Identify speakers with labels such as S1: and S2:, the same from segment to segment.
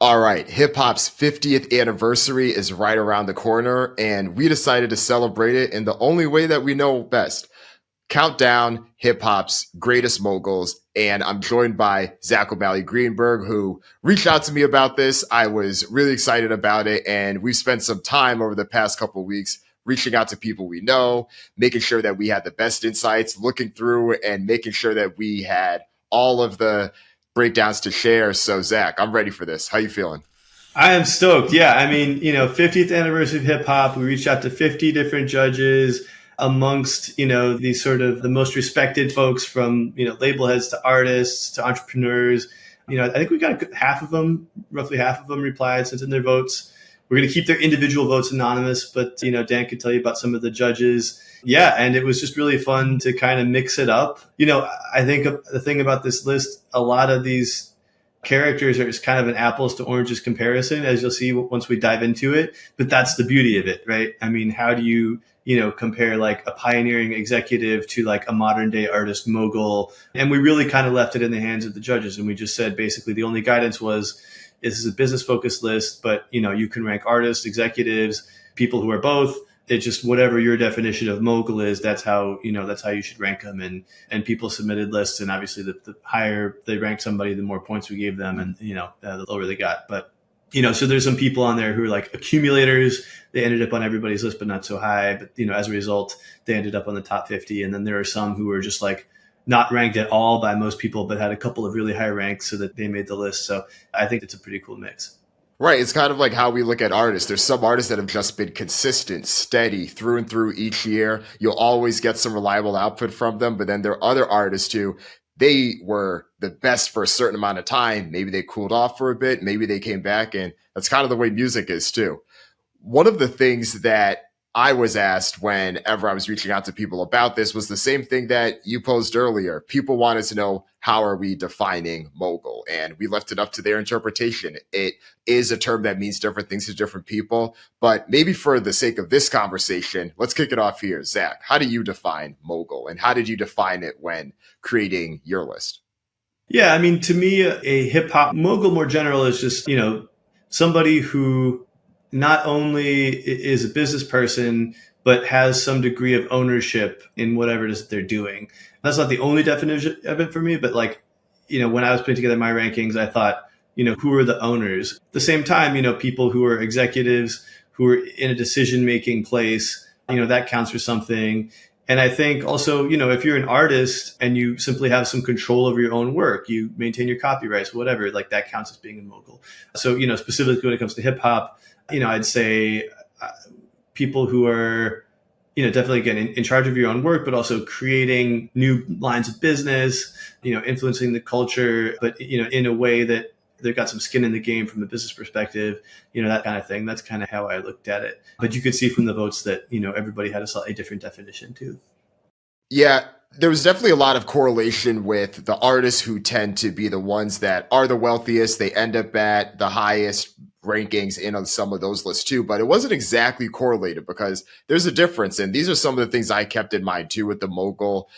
S1: All right, hip hop's 50th anniversary is right around the corner, and we decided to celebrate it in the only way that we know best. Countdown hip hop's greatest moguls. And I'm joined by Zack O'Malley Greenburg, who reached out to me about this. I was really excited about it. And we've spent some time over the past couple of weeks reaching out to people we know, making sure that we had the best insights, looking through and making sure that we had all of the breakdowns to share. So, Zack, I'm ready for this. How you feeling?
S2: I am stoked. Yeah. I mean, 50th anniversary of hip hop. We reached out to 50 different judges amongst, these sort of the most respected folks from, label heads to artists to entrepreneurs. I think we got roughly half of them replied, sent in their votes. We're going to keep their individual votes anonymous, but, Dan could tell you about some of the judges. Yeah. And it was just really fun to kind of mix it up. I think the thing about this list, a lot of these characters are just kind of an apples to oranges comparison, as you'll see once we dive into it. But that's the beauty of it, right? I mean, how do you, compare like a pioneering executive to like a modern day artist mogul? And we really kind of left it in the hands of the judges. And we just said, basically, the only guidance was, this is a business focused list, but, you can rank artists, executives, people who are both. It's just whatever your definition of mogul is, that's how you should rank them. And people submitted lists, and obviously the higher they ranked somebody, the more points we gave them, and the lower they got. But so there's some people on there who are like accumulators. They ended up on everybody's list, but not so high. But as a result, they ended up on the top 50. And then there are some who were just like not ranked at all by most people, but had a couple of really high ranks so that they made the list. So I think it's a pretty cool mix.
S1: Right. It's kind of like how we look at artists. There's some artists that have just been consistent, steady through and through each year. You'll always get some reliable output from them. But then there are other artists who they were the best for a certain amount of time. Maybe they cooled off for a bit. Maybe they came back. And that's kind of the way music is too. One of the things that I was asked whenever I was reaching out to people about this was the same thing that you posed earlier. People wanted to know, how are we defining mogul? And we left it up to their interpretation. It is a term that means different things to different people. But maybe for the sake of this conversation, let's kick it off here. Zack, how do you define mogul? And how did you define it when creating your list?
S2: Yeah, I mean, to me, a hip hop mogul more general is just, somebody who not only is a business person, but has some degree of ownership in whatever it is that they're doing. That's not the only definition of it for me, but like, when I was putting together my rankings, I thought, who are the owners? At the same time, people who are executives, who are in a decision-making place, that counts for something. And I think also, if you're an artist and you simply have some control over your own work, you maintain your copyrights, whatever, like that counts as being a mogul. So, specifically when it comes to hip hop, I'd say people who are, definitely again in charge of your own work, but also creating new lines of business, influencing the culture, but, in a way that they've got some skin in the game from a business perspective, that kind of thing. That's kind of how I looked at it. But you could see from the votes that, everybody had a slightly different definition too.
S1: Yeah, there was definitely a lot of correlation with the artists who tend to be the ones that are the wealthiest. They end up at the highest rankings in on some of those lists too, but it wasn't exactly correlated because there's a difference. And these are some of the things I kept in mind too with the mogul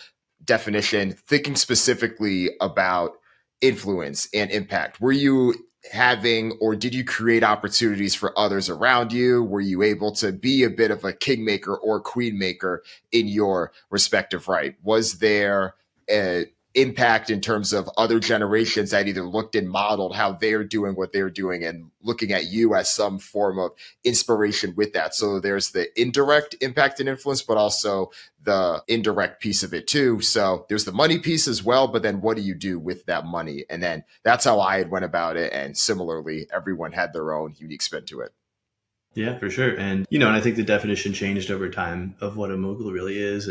S1: definition, thinking specifically about influence and impact. Were you having, or did you create opportunities for others around you? Were you able to be a bit of a kingmaker or queen maker in your respective right? Was there a impact in terms of other generations that either looked and modeled how they're doing what they're doing and looking at you as some form of inspiration with that? So there's the indirect impact and influence, but also the indirect piece of it too. So there's the money piece as well, but then what do you do with that money? And then that's how I had went about it. And similarly, everyone had their own unique spin to it.
S2: Yeah, for sure. And, and I think the definition changed over time of what a mogul really is.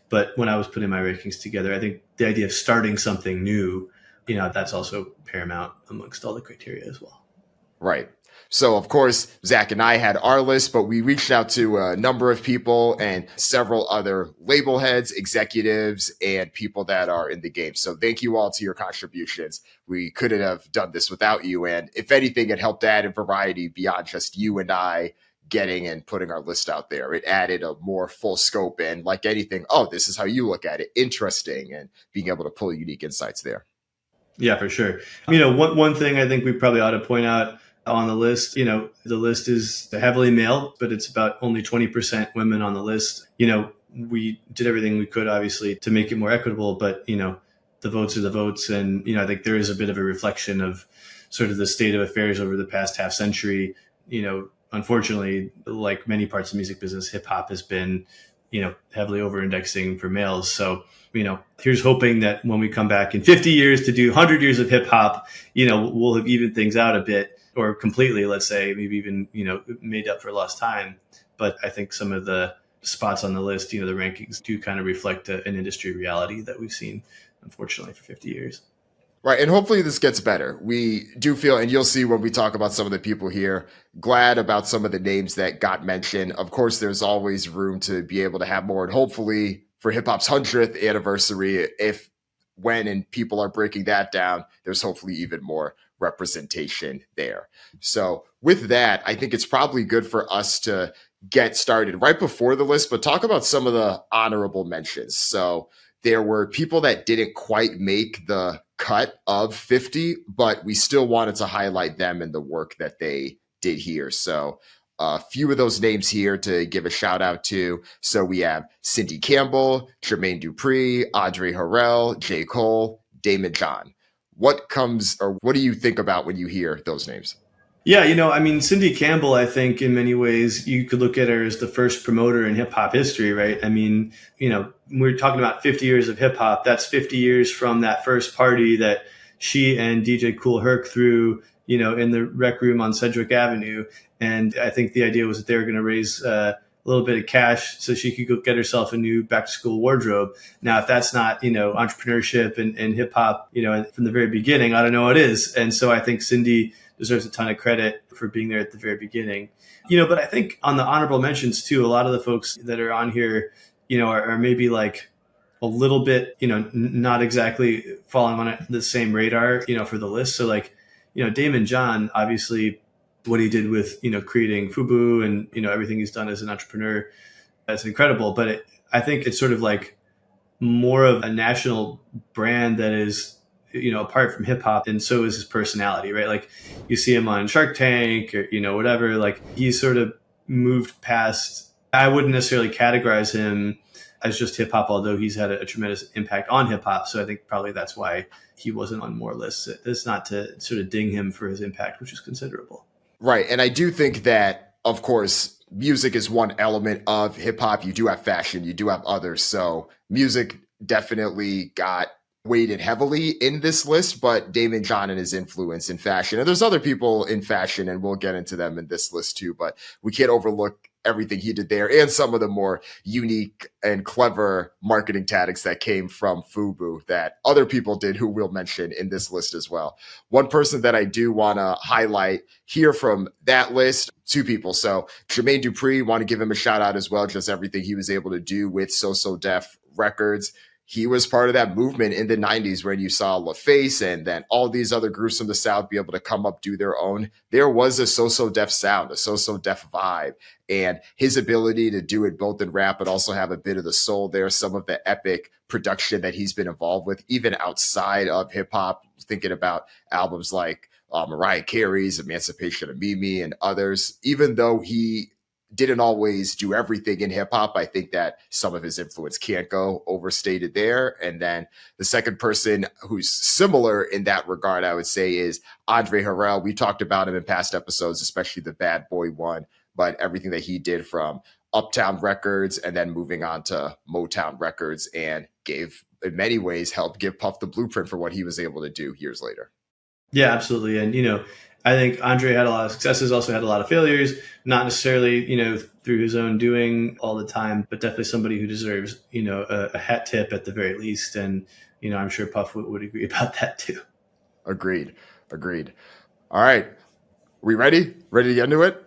S2: But when I was putting my rankings together, I think the idea of starting something new, that's also paramount amongst all the criteria as well.
S1: Right. So, of course, Zack and I had our list, but we reached out to a number of people and several other label heads, executives, and people that are in the game. So thank you all to your contributions. We couldn't have done this without you. And if anything, it helped add a variety beyond just you and I getting and putting our list out there. It added a more full scope and like anything, oh, this is how you look at it. Interesting. And being able to pull unique insights there.
S2: Yeah, for sure. One thing I think we probably ought to point out on the list, the list is heavily male, but it's about only 20% women on the list. We did everything we could, obviously, to make it more equitable, but, the votes are the votes. And, I think there is a bit of a reflection of sort of the state of affairs over the past half century. Unfortunately, like many parts of the music business, hip hop has been, heavily over indexing for males. So, here's hoping that when we come back in 50 years to do 100 years of hip hop, we'll have evened things out a bit, or completely, let's say, maybe even, made up for lost time. But I think some of the spots on the list, the rankings do kind of reflect an industry reality that we've seen, unfortunately, for 50 years.
S1: Right. And hopefully this gets better. We do feel, and you'll see when we talk about some of the people here, glad about some of the names that got mentioned. Of course, there's always room to be able to have more. And hopefully for hip hop's 100th anniversary, when people are breaking that down, there's hopefully even more representation there. So with that, I think it's probably good for us to get started right before the list, but talk about some of the honorable mentions. So there were people that didn't quite make the cut of 50, but we still wanted to highlight them and the work that they did here. So a few of those names here to give a shout out to. So we have Cindy Campbell, Jermaine Dupri, Audrey Harrell, J. Cole, Damon John. What do you think about when you hear those names?
S2: Yeah, Cindy Campbell, I think in many ways you could look at her as the first promoter in hip hop history, right? We're talking about 50 years of hip hop. That's 50 years from that first party that she and DJ Kool Herc threw, in the rec room on Sedgwick Avenue. And I think the idea was that they were going to raise a little bit of cash so she could go get herself a new back to school wardrobe. Now, if that's not, entrepreneurship and hip hop, from the very beginning, I don't know what is. And so I think Cindy deserves a ton of credit for being there at the very beginning. But I think on the honorable mentions too, a lot of the folks that are on here, are maybe like a little bit, not exactly falling on the same radar, for the list. So like, Damon John, obviously what he did with, creating FUBU and, everything he's done as an entrepreneur, that's incredible. But I think it's sort of like more of a national brand that is, apart from hip hop, and so is his personality, right? Like you see him on Shark Tank or, whatever, like he's sort of moved past, I wouldn't necessarily categorize him as just hip hop, although he's had a tremendous impact on hip hop. So I think probably that's why he wasn't on more lists. It's not to sort of ding him for his impact, which is considerable.
S1: Right. And I do think that, of course, music is one element of hip hop. You do have fashion, you do have others. So music definitely got weighted heavily in this list, but Damon John and his influence in fashion, and there's other people in fashion, and we'll get into them in this list too, but we can't overlook everything he did there and some of the more unique and clever marketing tactics that came from FUBU that other people did, who we'll mention in this list as well. One person that I do want to highlight here from that list, two people. So Jermaine Dupri, want to give him a shout out as well, just everything he was able to do with So Def Records. He was part of that movement in the 90s when you saw LaFace and then all these other groups from the South be able to come up, do their own. There was a So Def sound, a So Def vibe, and his ability to do it both in rap, but also have a bit of the soul there. Some of the epic production that he's been involved with, even outside of hip hop, thinking about albums like Mariah Carey's Emancipation of Mimi and others, even though he didn't always do everything in hip hop, I think that some of his influence can't go overstated there. And then the second person who's similar in that regard, I would say, is Audrey Harrell. We talked about him in past episodes, especially the Bad Boy one, but everything that he did from Uptown Records and then moving on to Motown Records, and gave, in many ways, helped give Puff the blueprint for what he was able to do years later.
S2: Yeah, absolutely. And, I think Andre had a lot of successes, also had a lot of failures, not necessarily, through his own doing all the time, but definitely somebody who deserves, a hat tip at the very least. And, I'm sure Puff would agree about that too.
S1: Agreed. All right. We ready? Ready to get into it?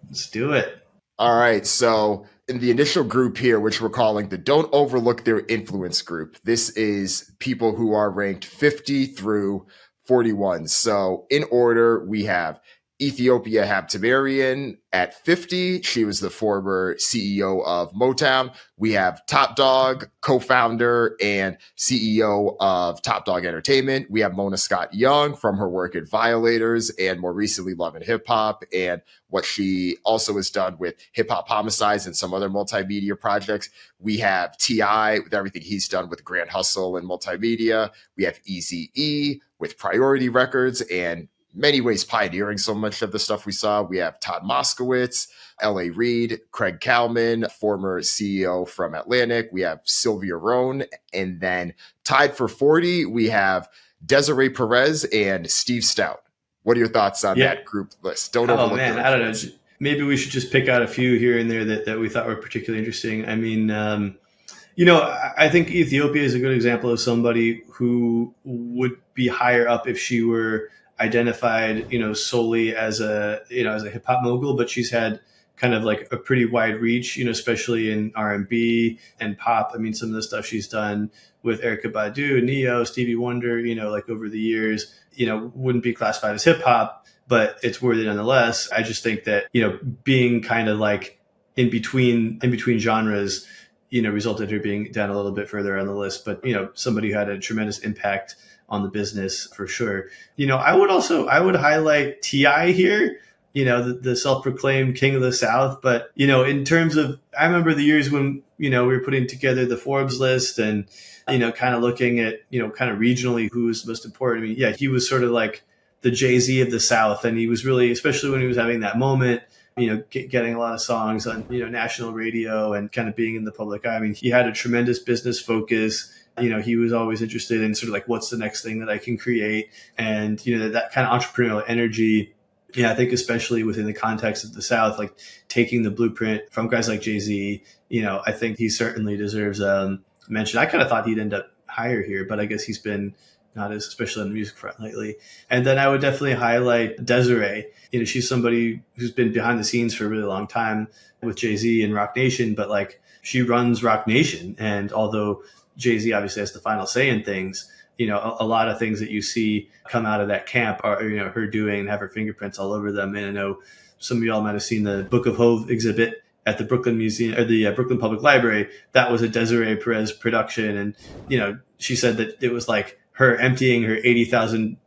S2: Let's do it.
S1: All right. So in the initial group here, which we're calling the Don't Overlook Their Influence group, this is people who are ranked 50 through 41. So in order, we have Ethiopia Habtemarian at 50. She was the former CEO of Motown. We have Top Dog, co-founder and CEO of Top Dog Entertainment. We have Mona Scott Young from her work at Violators and more recently Love and Hip Hop, and what she also has done with Hip Hop Homicides and some other multimedia projects. We have T.I. with everything he's done with Grand Hustle and multimedia. We have Eazy-E with Priority Records and many ways pioneering so much of the stuff we saw. We have Todd Moskowitz, L.A. Reid, Craig Kalman, former CEO from Atlantic. We have Sylvia Rohn. And then tied for 40, we have Desiree Perez and Steve Stout. What are your thoughts on that group list? Don't overlook
S2: man, I don't know. Maybe we should just pick out a few here and there that we thought were particularly interesting. I mean, I think Ethiopia is a good example of somebody who would be higher up if she were identified, solely as a hip hop mogul, but she's had kind of like a pretty wide reach, especially in R&B and pop. I mean, some of the stuff she's done with Erykah Badu, Neo, Stevie Wonder, like over the years, wouldn't be classified as hip hop, but it's worthy nonetheless. I just think that, being kind of like in between genres, resulted in her being down a little bit further on the list, but, somebody who had a tremendous impact on the business for sure. I would highlight T.I. here, the self-proclaimed king of the South. But, in terms of, I remember the years when, we were putting together the Forbes list and, kind of looking at, kind of regionally who was most important. I mean, yeah, he was sort of like the Jay-Z of the South. And he was really, especially when he was having that moment, getting a lot of songs on, national radio and kind of being in the public eye. I mean, he had a tremendous business focus. He was always interested in sort of like, what's the next thing that I can create? And, that kind of entrepreneurial energy, I think especially within the context of the South, like taking the blueprint from guys like Jay-Z, I think he certainly deserves mention. I kind of thought he'd end up higher here, but I guess he's been not as, especially on the music front lately. And then I would definitely highlight Desiree. She's somebody who's been behind the scenes for a really long time with Jay-Z and Rock Nation, but like she runs Rock Nation. And although Jay-Z obviously has the final say in things, a lot of things that you see come out of that camp are, her doing and have her fingerprints all over them. And I know some of y'all might have seen the Book of Hove exhibit at the Brooklyn Museum or the Brooklyn Public Library. That was a Desiree Perez production. And, she said that it was like her emptying her 80,000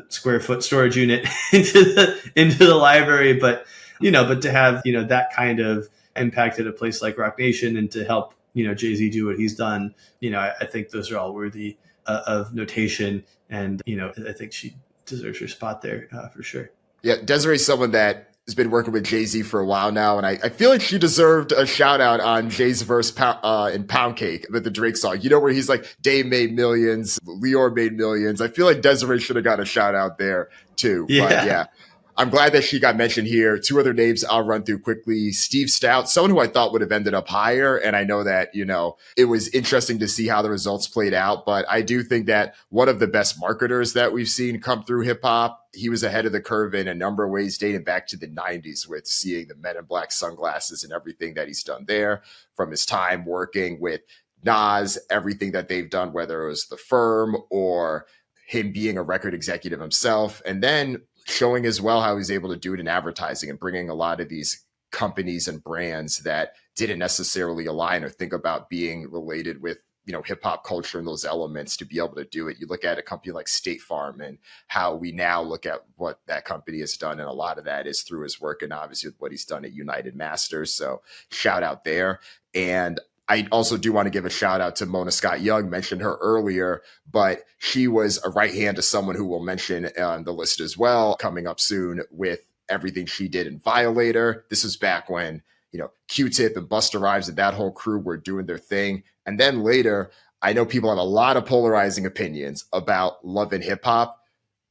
S2: square foot storage unit into the library. But to have, that kind of impact at a place like Rock Nation and to help, Jay-Z do what he's done, I think those are all worthy of notation. And, I think she deserves her spot there for sure.
S1: Yeah, Desiree's someone that has been working with Jay-Z for a while now, and I feel like she deserved a shout out on Jay's verse in Pound Cake with the Drake song. Where he's like, Dame made millions, Lior made millions. I feel like Desiree should have got a shout out there too.
S2: Yeah.
S1: But yeah, I'm glad that she got mentioned here. Two other names I'll run through quickly. Steve Stout, someone who I thought would have ended up higher. And I know that, it was interesting to see how the results played out. But I do think that one of the best marketers that we've seen come through hip hop, he was ahead of the curve in a number of ways dating back to the 90s with seeing the Men in Black sunglasses and everything that he's done there from his time working with Nas, everything that they've done, whether it was The Firm or him being a record executive himself. And then showing as well how he's able to do it in advertising and bringing a lot of these companies and brands that didn't necessarily align or think about being related with, hip hop culture and those elements to be able to do it. You look at a company like State Farm and how we now look at what that company has done. And a lot of that is through his work and obviously with what he's done at United Masters. So shout out there. And I also do want to give a shout out to Mona Scott Young, mentioned her earlier, but she was a right hand to someone who we'll mention on the list as well, coming up soon with everything she did in Violator. This was back when, Q-Tip and Busta Rhymes and that whole crew were doing their thing. And then later, I know people have a lot of polarizing opinions about Love and Hip Hop,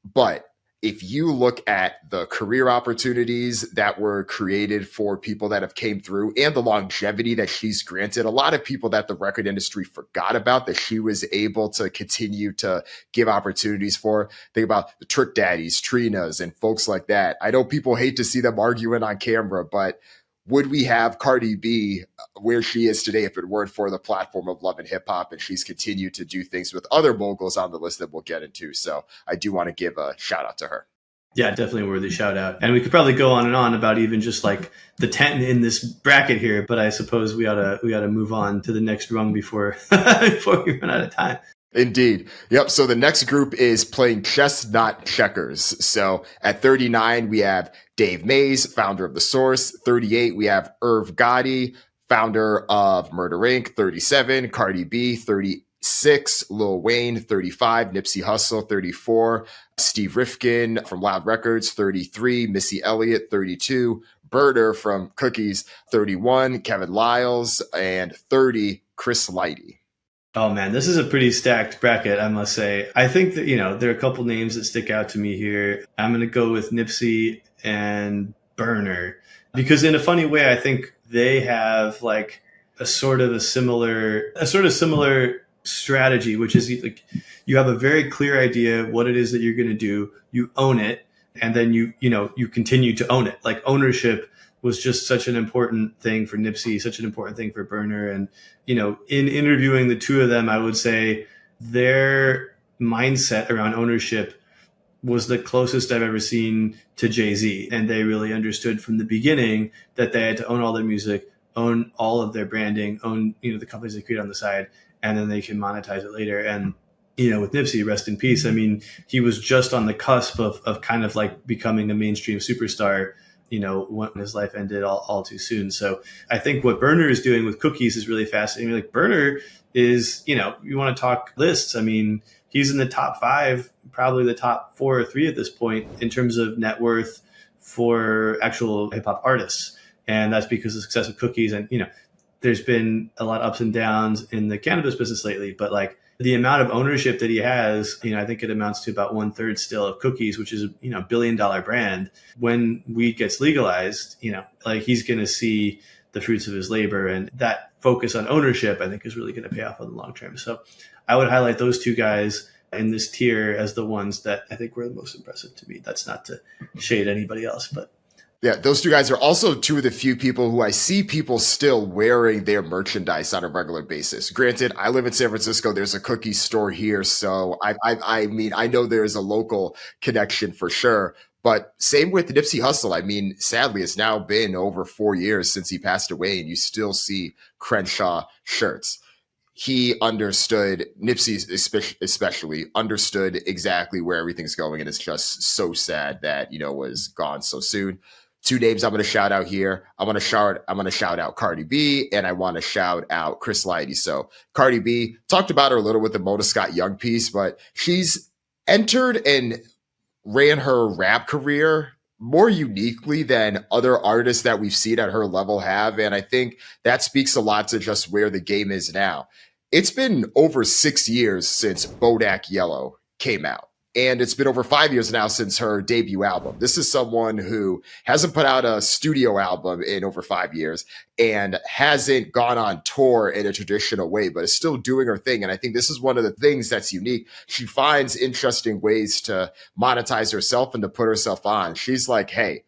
S1: but if you look at the career opportunities that were created for people that have came through and the longevity that she's granted, a lot of people that the record industry forgot about that she was able to continue to give opportunities for. Think about the Trick Daddies, Trinas, and folks like that. I know people hate to see them arguing on camera, but would we have Cardi B where she is today if it weren't for the platform of Love and Hip Hop? And she's continued to do things with other moguls on the list that we'll get into. So I do want to give a shout out to her.
S2: Yeah, definitely a worthy shout out. And we could probably go on and on about even just like the 10 in this bracket here, but I suppose we ought to move on to the next rung before before we run out of time.
S1: Indeed. Yep. So the next group is playing chess, not checkers. So at 39, we have Dave Mays, founder of The Source. 38, we have Irv Gotti, founder of Murder Inc. 37, Cardi B. 36, Lil Wayne. 35, Nipsey Hussle. 34, Steve Rifkin from Loud Records. 33, Missy Elliott. 32, Birder from Cookies. 31, Kevin Lyles. And 30, Chris Lighty.
S2: Oh man, this is a pretty stacked bracket, I must say. I think that, there are a couple names that stick out to me here. I'm going to go with Nipsey and Burner because in a funny way, I think they have like a sort of similar strategy, which is like you have a very clear idea what it is that you're going to do, you own it, and then you continue to own it. Like ownership was just such an important thing for Nipsey, such an important thing for Burner. And, in interviewing the two of them, I would say their mindset around ownership was the closest I've ever seen to Jay-Z. And they really understood from the beginning that they had to own all their music, own all of their branding, own, the companies they create on the side, and then they can monetize it later. And, with Nipsey, rest in peace. I mean, he was just on the cusp of kind of like becoming a mainstream superstar, when his life ended all too soon. So I think what Burner is doing with Cookies is really fascinating. Like Burner is, you want to talk lists. I mean, he's in the top 5, probably the top 4 or 3 at this point in terms of net worth for actual hip hop artists. And that's because of the success of Cookies. And, there's been a lot of ups and downs in the cannabis business lately, but like the amount of ownership that he has, I think it amounts to about 1/3 still of Cookies, which is a $1 billion brand. When weed gets legalized, like he's going to see the fruits of his labor, and that focus on ownership, I think, is really going to pay off in the long term. So I would highlight those two guys in this tier as the ones that I think were the most impressive to me. That's not to shade anybody else, but
S1: yeah, those two guys are also two of the few people who I see people still wearing their merchandise on a regular basis. Granted, I live in San Francisco. There's a cookie store here. So I mean, I know there's a local connection for sure. But same with Nipsey Hussle. I mean, sadly, it's now been over 4 years since he passed away, and you still see Crenshaw shirts. He understood, Nipsey especially understood exactly where everything's going. And it's just so sad that, was gone so soon. 2 names I'm going to shout out here. I'm going to shout out Cardi B, and I want to shout out Chris Lighty. So Cardi B, talked about her a little with the Mona Scott Young piece, but she's entered and ran her rap career more uniquely than other artists that we've seen at her level have. And I think that speaks a lot to just where the game is now. It's been over 6 years since Bodak Yellow came out. And it's been over 5 years now since her debut album. This is someone who hasn't put out a studio album in over 5 years and hasn't gone on tour in a traditional way, but is still doing her thing. And I think this is one of the things that's unique. She finds interesting ways to monetize herself and to put herself on. She's like, hey,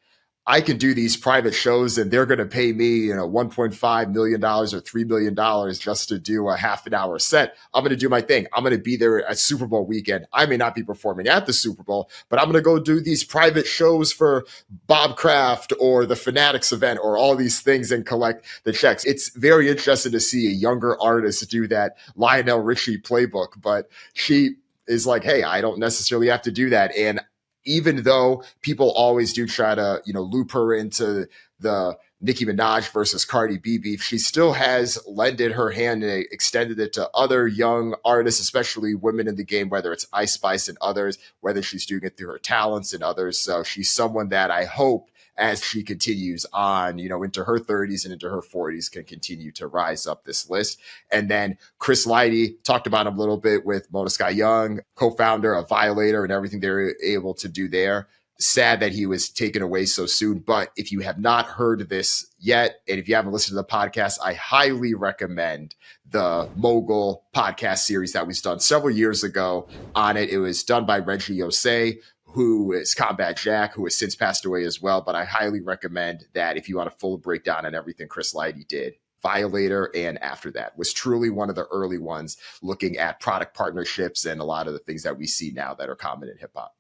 S1: I can do these private shows and they're going to pay me, $1.5 million or $3 million just to do a half an hour set. I'm going to do my thing. I'm going to be there at Super Bowl weekend. I may not be performing at the Super Bowl, but I'm going to go do these private shows for Bob Kraft or the Fanatics event or all these things and collect the checks. It's very interesting to see a younger artist do that Lionel Richie playbook, but she is like, hey, I don't necessarily have to do that. And even though people always do try to, loop her into the Nicki Minaj versus Cardi B beef, she still has lended her hand and extended it to other young artists, especially women in the game, whether it's Ice Spice and others, whether she's doing it through her talents and others. So she's someone that I hope as she continues on, into her 30s and into her 40s can continue to rise up this list. And then Chris Lighty, talked about him a little bit with Mona Scott Young, co-founder of Violator and everything they were able to do there. Sad that he was taken away so soon. But if you have not heard this yet, and if you haven't listened to the podcast, I highly recommend the Mogul podcast series that was done several years ago on it. It was done by Reggie Osei, who is Combat Jack, who has since passed away as well. But I highly recommend that if you want a full breakdown on everything Chris Lighty did. Violator and after that was truly one of the early ones looking at product partnerships and a lot of the things that we see now that are common in hip hop.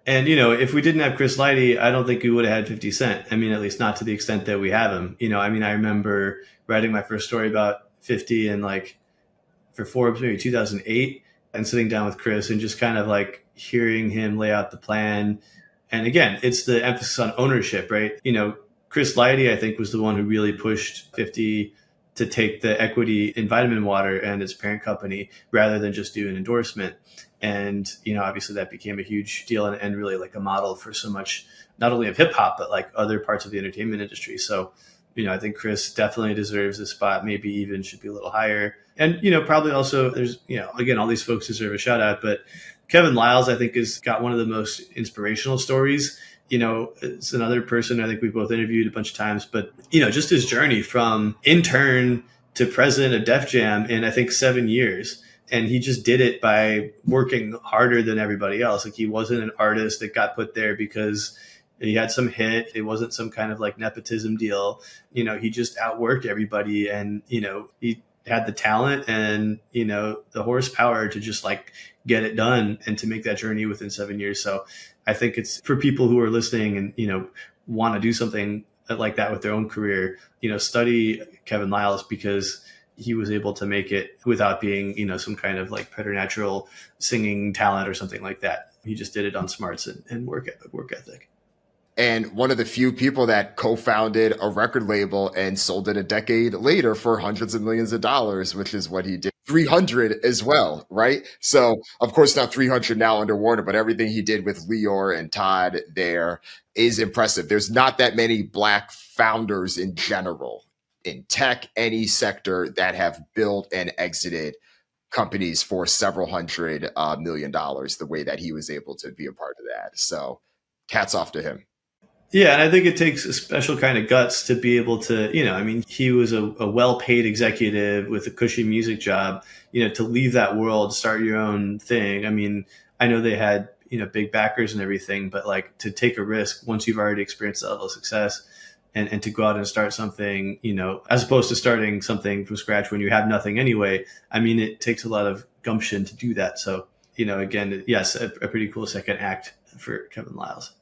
S2: And, you know, if we didn't have Chris Lighty, I don't think we would have had 50 Cent. I mean, at least not to the extent that we have him. You know, I mean, I remember writing my first story about 50 and like for Forbes, maybe 2008, and sitting down with Chris and just kind of like hearing him lay out the plan. And again, it's the emphasis on ownership, right? You know, Chris Lighty, I think, was the one who really pushed 50 to take the equity in Vitamin Water and its parent company rather than just do an endorsement. And, you know, obviously that became a huge deal and really like a model for so much, not only of hip hop, but like other parts of the entertainment industry. So, you know, I think Chris definitely deserves a spot, maybe even should be a little higher. And, you know, probably also there's, you know, again, all these folks deserve a shout out, but Kevin Liles, I think, has got one of the most inspirational stories. You know, it's another person I think we both interviewed a bunch of times, but, you know, just his journey from intern to president of Def Jam in, I think, 7 years. And he just did it by working harder than everybody else. Like, he wasn't an artist that got put there because he had some hit. It wasn't some kind of like nepotism deal. You know, he just outworked everybody, and, you know, he had the talent and, you know, the horsepower to just like get it done and to make that journey within 7 years. So I think it's for people who are listening and, you know, want to do something like that with their own career, you know, study Kevin Liles, because he was able to make it without being, you know, some kind of like preternatural singing talent or something like that. He just did it on smarts and work ethic.
S1: And one of the few people that co-founded a record label and sold it a decade later for hundreds of millions of dollars, which is what he did. 300 as well, right? So, of course, not 300 now under Warner, but everything he did with Lior and Todd there is impressive. There's not that many Black founders in general in tech, any sector, that have built and exited companies for several hundred million dollars the way that he was able to be a part of that. So hats off to him.
S2: Yeah, and I think it takes a special kind of guts to be able to, you know, I mean, he was a well-paid executive with a cushy music job, you know, to leave that world, start your own thing. I mean, I know they had, you know, big backers and everything, but like to take a risk once you've already experienced that level of success and to go out and start something, you know, as opposed to starting something from scratch when you have nothing anyway. I mean, it takes a lot of gumption to do that. So, you know, again, yes, a pretty cool second act for Kevin Liles.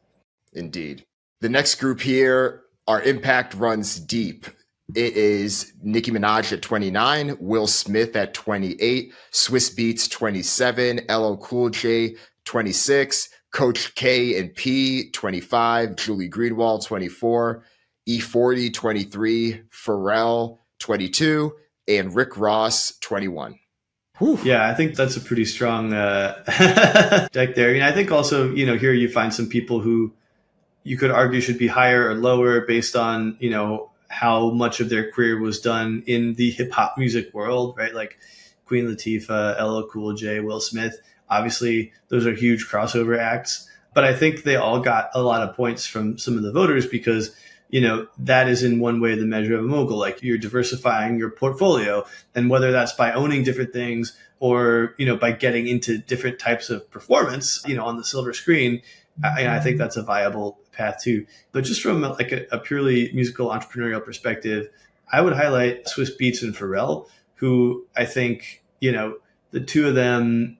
S1: Indeed. The next group here, our impact runs deep. It is Nicki Minaj at 29, Will Smith at 28, Swiss Beats 27, LL Cool J 26, Coach K and P 25, Julie Greenwald 24, E40 23, Pharrell 22, and Rick Ross 21.
S2: Whew. Yeah, I think that's a pretty strong deck there. And I think also, you know, here you find some people who you could argue should be higher or lower based on, you know, how much of their career was done in the hip hop music world, right? Like Queen Latifah, LL Cool J, Will Smith. Obviously, those are huge crossover acts. But I think they all got a lot of points from some of the voters because, you know, that is in one way the measure of a mogul. Like, you're diversifying your portfolio, and whether that's by owning different things or, you know, by getting into different types of performance, you know, on the silver screen, I think that's a viable path too. But just from like a purely musical entrepreneurial perspective, I would highlight Swiss Beats and Pharrell, who I think, you know, the two of them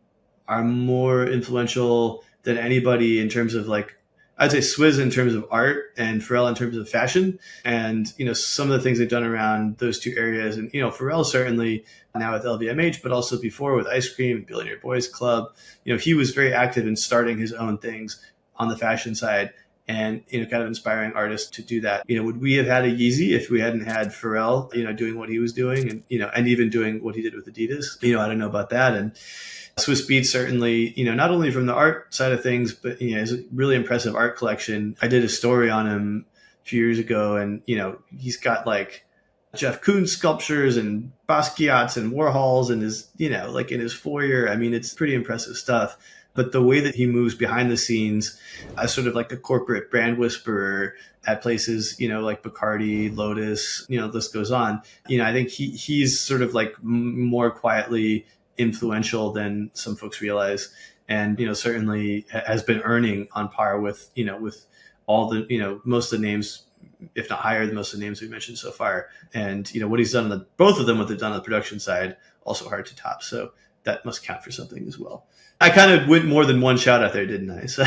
S2: are more influential than anybody in terms of like, I'd say Swizz in terms of art and Pharrell in terms of fashion. And, you know, some of the things they've done around those two areas. And, you know, Pharrell certainly now with LVMH, but also before with Ice Cream and Billionaire Boys Club, you know, he was very active in starting his own things on the fashion side and, you know, kind of inspiring artists to do that. You know, would we have had a Yeezy if we hadn't had Pharrell, you know, doing what he was doing and, you know, and even doing what he did with Adidas? You know, I don't know about that. And Swiss Beats certainly, you know, not only from the art side of things, but, you know, his really impressive art collection. I did a story on him a few years ago, and, you know, he's got like Jeff Koons sculptures and Basquiat's and Warhols in his, you know, like in his foyer. I mean, it's pretty impressive stuff. But the way that he moves behind the scenes as sort of like a corporate brand whisperer at places, you know, like Bacardi, Lotus, you know, the list goes on. You know, I think he's sort of like more quietly influential than some folks realize. And, you know, certainly has been earning on par with, you know, with all the, you know, most of the names, if not higher than most of the names we've mentioned so far. And, you know, what he's done, both of them, what they've done on the production side, also hard to top. So that must count for something as well. I kind of went more than one shout out there, didn't I? So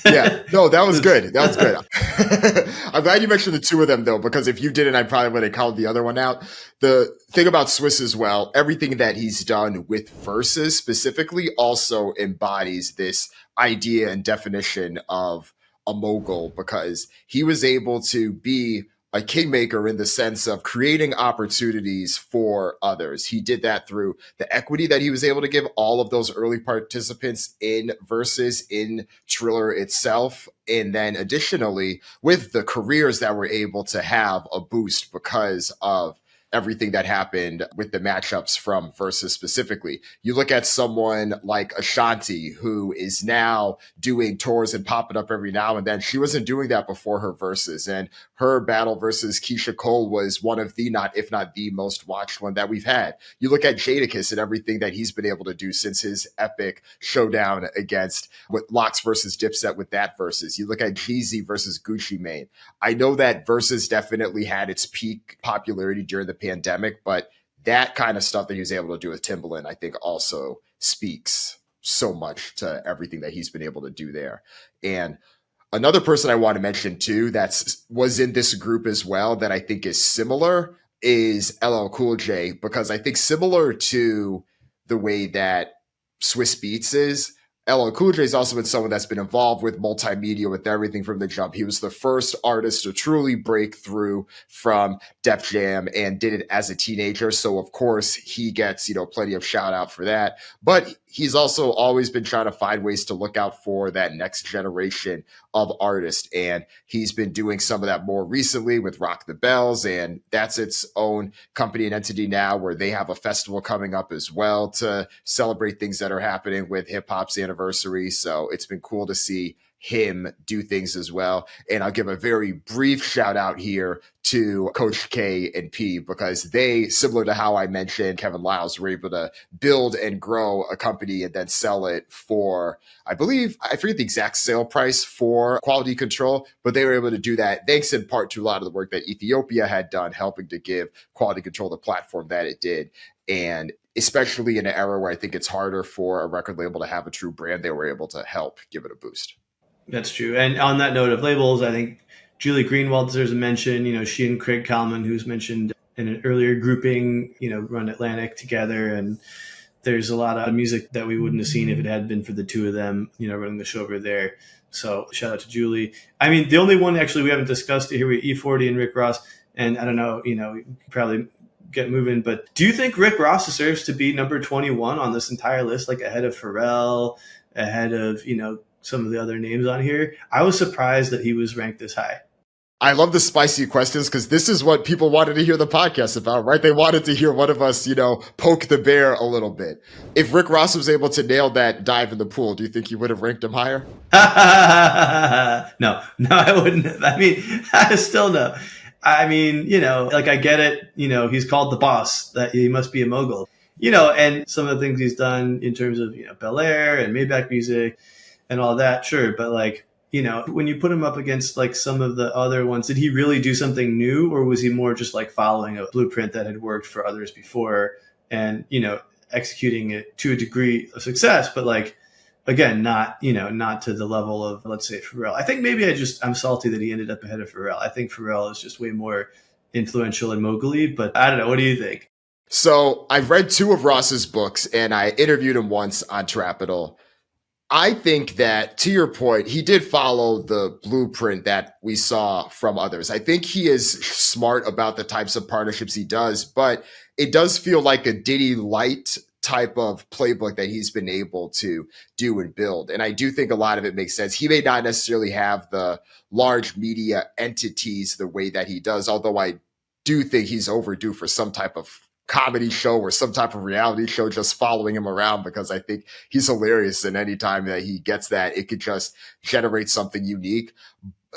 S1: Yeah, no, that was good. That was good. I'm glad you mentioned the two of them though, because if you didn't, I probably would have called the other one out. The thing about Swiss as well, everything that he's done with verses specifically also embodies this idea and definition of a mogul, because he was able to be a kingmaker in the sense of creating opportunities for others. He did that through the equity that he was able to give all of those early participants in verses in Triller itself. And then additionally, with the careers that were able to have a boost because of everything that happened with the matchups from versus specifically. You look at someone like Ashanti, who is now doing tours and popping up every now and then. She wasn't doing that before her verses, and her battle versus Keisha Cole was one of the, not if not the most watched one that we've had. You look at Jadakiss and everything that he's been able to do since his epic showdown against with Locks versus Dipset with that versus. You look at Jeezy versus Gucci Mane. I know that versus definitely had its peak popularity during the pandemic, but that kind of stuff that he was able to do with Timbaland, I think also speaks so much to everything that he's been able to do there. And another person I want to mention too that was in this group as well that I think is similar is LL Cool J, because I think similar to the way that Swiss Beats is, LL Cool J has also been someone that's been involved with multimedia, with everything from the jump. He was the first artist to truly break through from Def Jam and did it as a teenager. So of course he gets, plenty of shout out for that. But he's also always been trying to find ways to look out for that next generation of artists. And he's been doing some of that more recently with Rock the Bells. And that's its own company and entity now, where they have a festival coming up as well to celebrate things that are happening with hip hop's anniversary. So it's been cool to see him do things as well. And I'll give a very brief shout out here to Coach K and P, because they, similar to how I mentioned Kevin Liles, were able to build and grow a company and then sell it for, I forget the exact sale price for Quality Control, but they were able to do that thanks in part to a lot of the work that Ethiopia had done, helping to give Quality Control the platform that it did. And especially in an era where I think it's harder for a record label to have a true brand, they were able to help give it a boost.
S2: That's true. And on that note of labels, I think Julie Greenwald deserves a mention. She and Craig Kalman, who's mentioned in an earlier grouping, run Atlantic together. And there's a lot of music that we wouldn't have seen if it had been for the two of them, running the show over there. So shout out to Julie. I mean, the only one actually we haven't discussed here with E40 and Rick Ross. And I don't know, probably get moving. But do you think Rick Ross deserves to be number 21 on this entire list, like ahead of Pharrell, ahead of, some of the other names on here? I was surprised that he was ranked this high.
S1: I love the spicy questions, because this is what people wanted to hear the podcast about, right? They wanted to hear one of us, poke the bear a little bit. If Rick Ross was able to nail that dive in the pool, do you think you would have ranked him higher?
S2: No, I wouldn't. I mean, I still no. I mean, I get it. He's called the boss, that he must be a mogul, and some of the things he's done in terms of, Bel Air and Maybach Music and all that. Sure. But when you put him up against some of the other ones, did he really do something new, or was he more just following a blueprint that had worked for others before and, executing it to a degree of success, but again, not to the level of, let's say, Pharrell. I think maybe I'm salty that he ended up ahead of Pharrell. I think Pharrell is just way more influential and mogul-y, but I don't know. What do you think?
S1: So I've read 2 of Ross's books, and I interviewed him once on Trapital. I think that, to your point, he did follow the blueprint that we saw from others. I think he is smart about the types of partnerships he does, but it does feel like a Diddy light type of playbook that he's been able to do and build. And I do think a lot of it makes sense. He may not necessarily have the large media entities the way that he does, although I do think he's overdue for some type of comedy show or some type of reality show, just following him around, because I think he's hilarious. And anytime that he gets that, it could just generate something unique.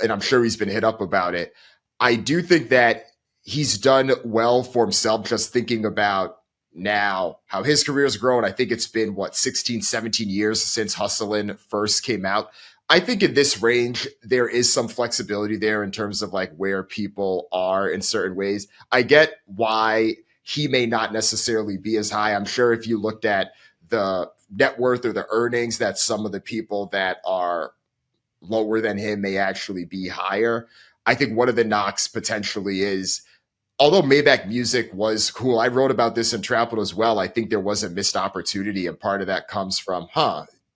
S1: And I'm sure he's been hit up about it. I do think that he's done well for himself, just thinking about now how his career has grown. I think it's been 16, 17 years since Hustlin' first came out. I think in this range, there is some flexibility there in terms of where people are in certain ways. I get why he may not necessarily be as high. I'm sure if you looked at the net worth or the earnings that some of the people that are lower than him may actually be higher. I think one of the knocks potentially is, although Maybach music was cool, I wrote about this in Trapital as well. I think there was a missed opportunity, and part of that comes from,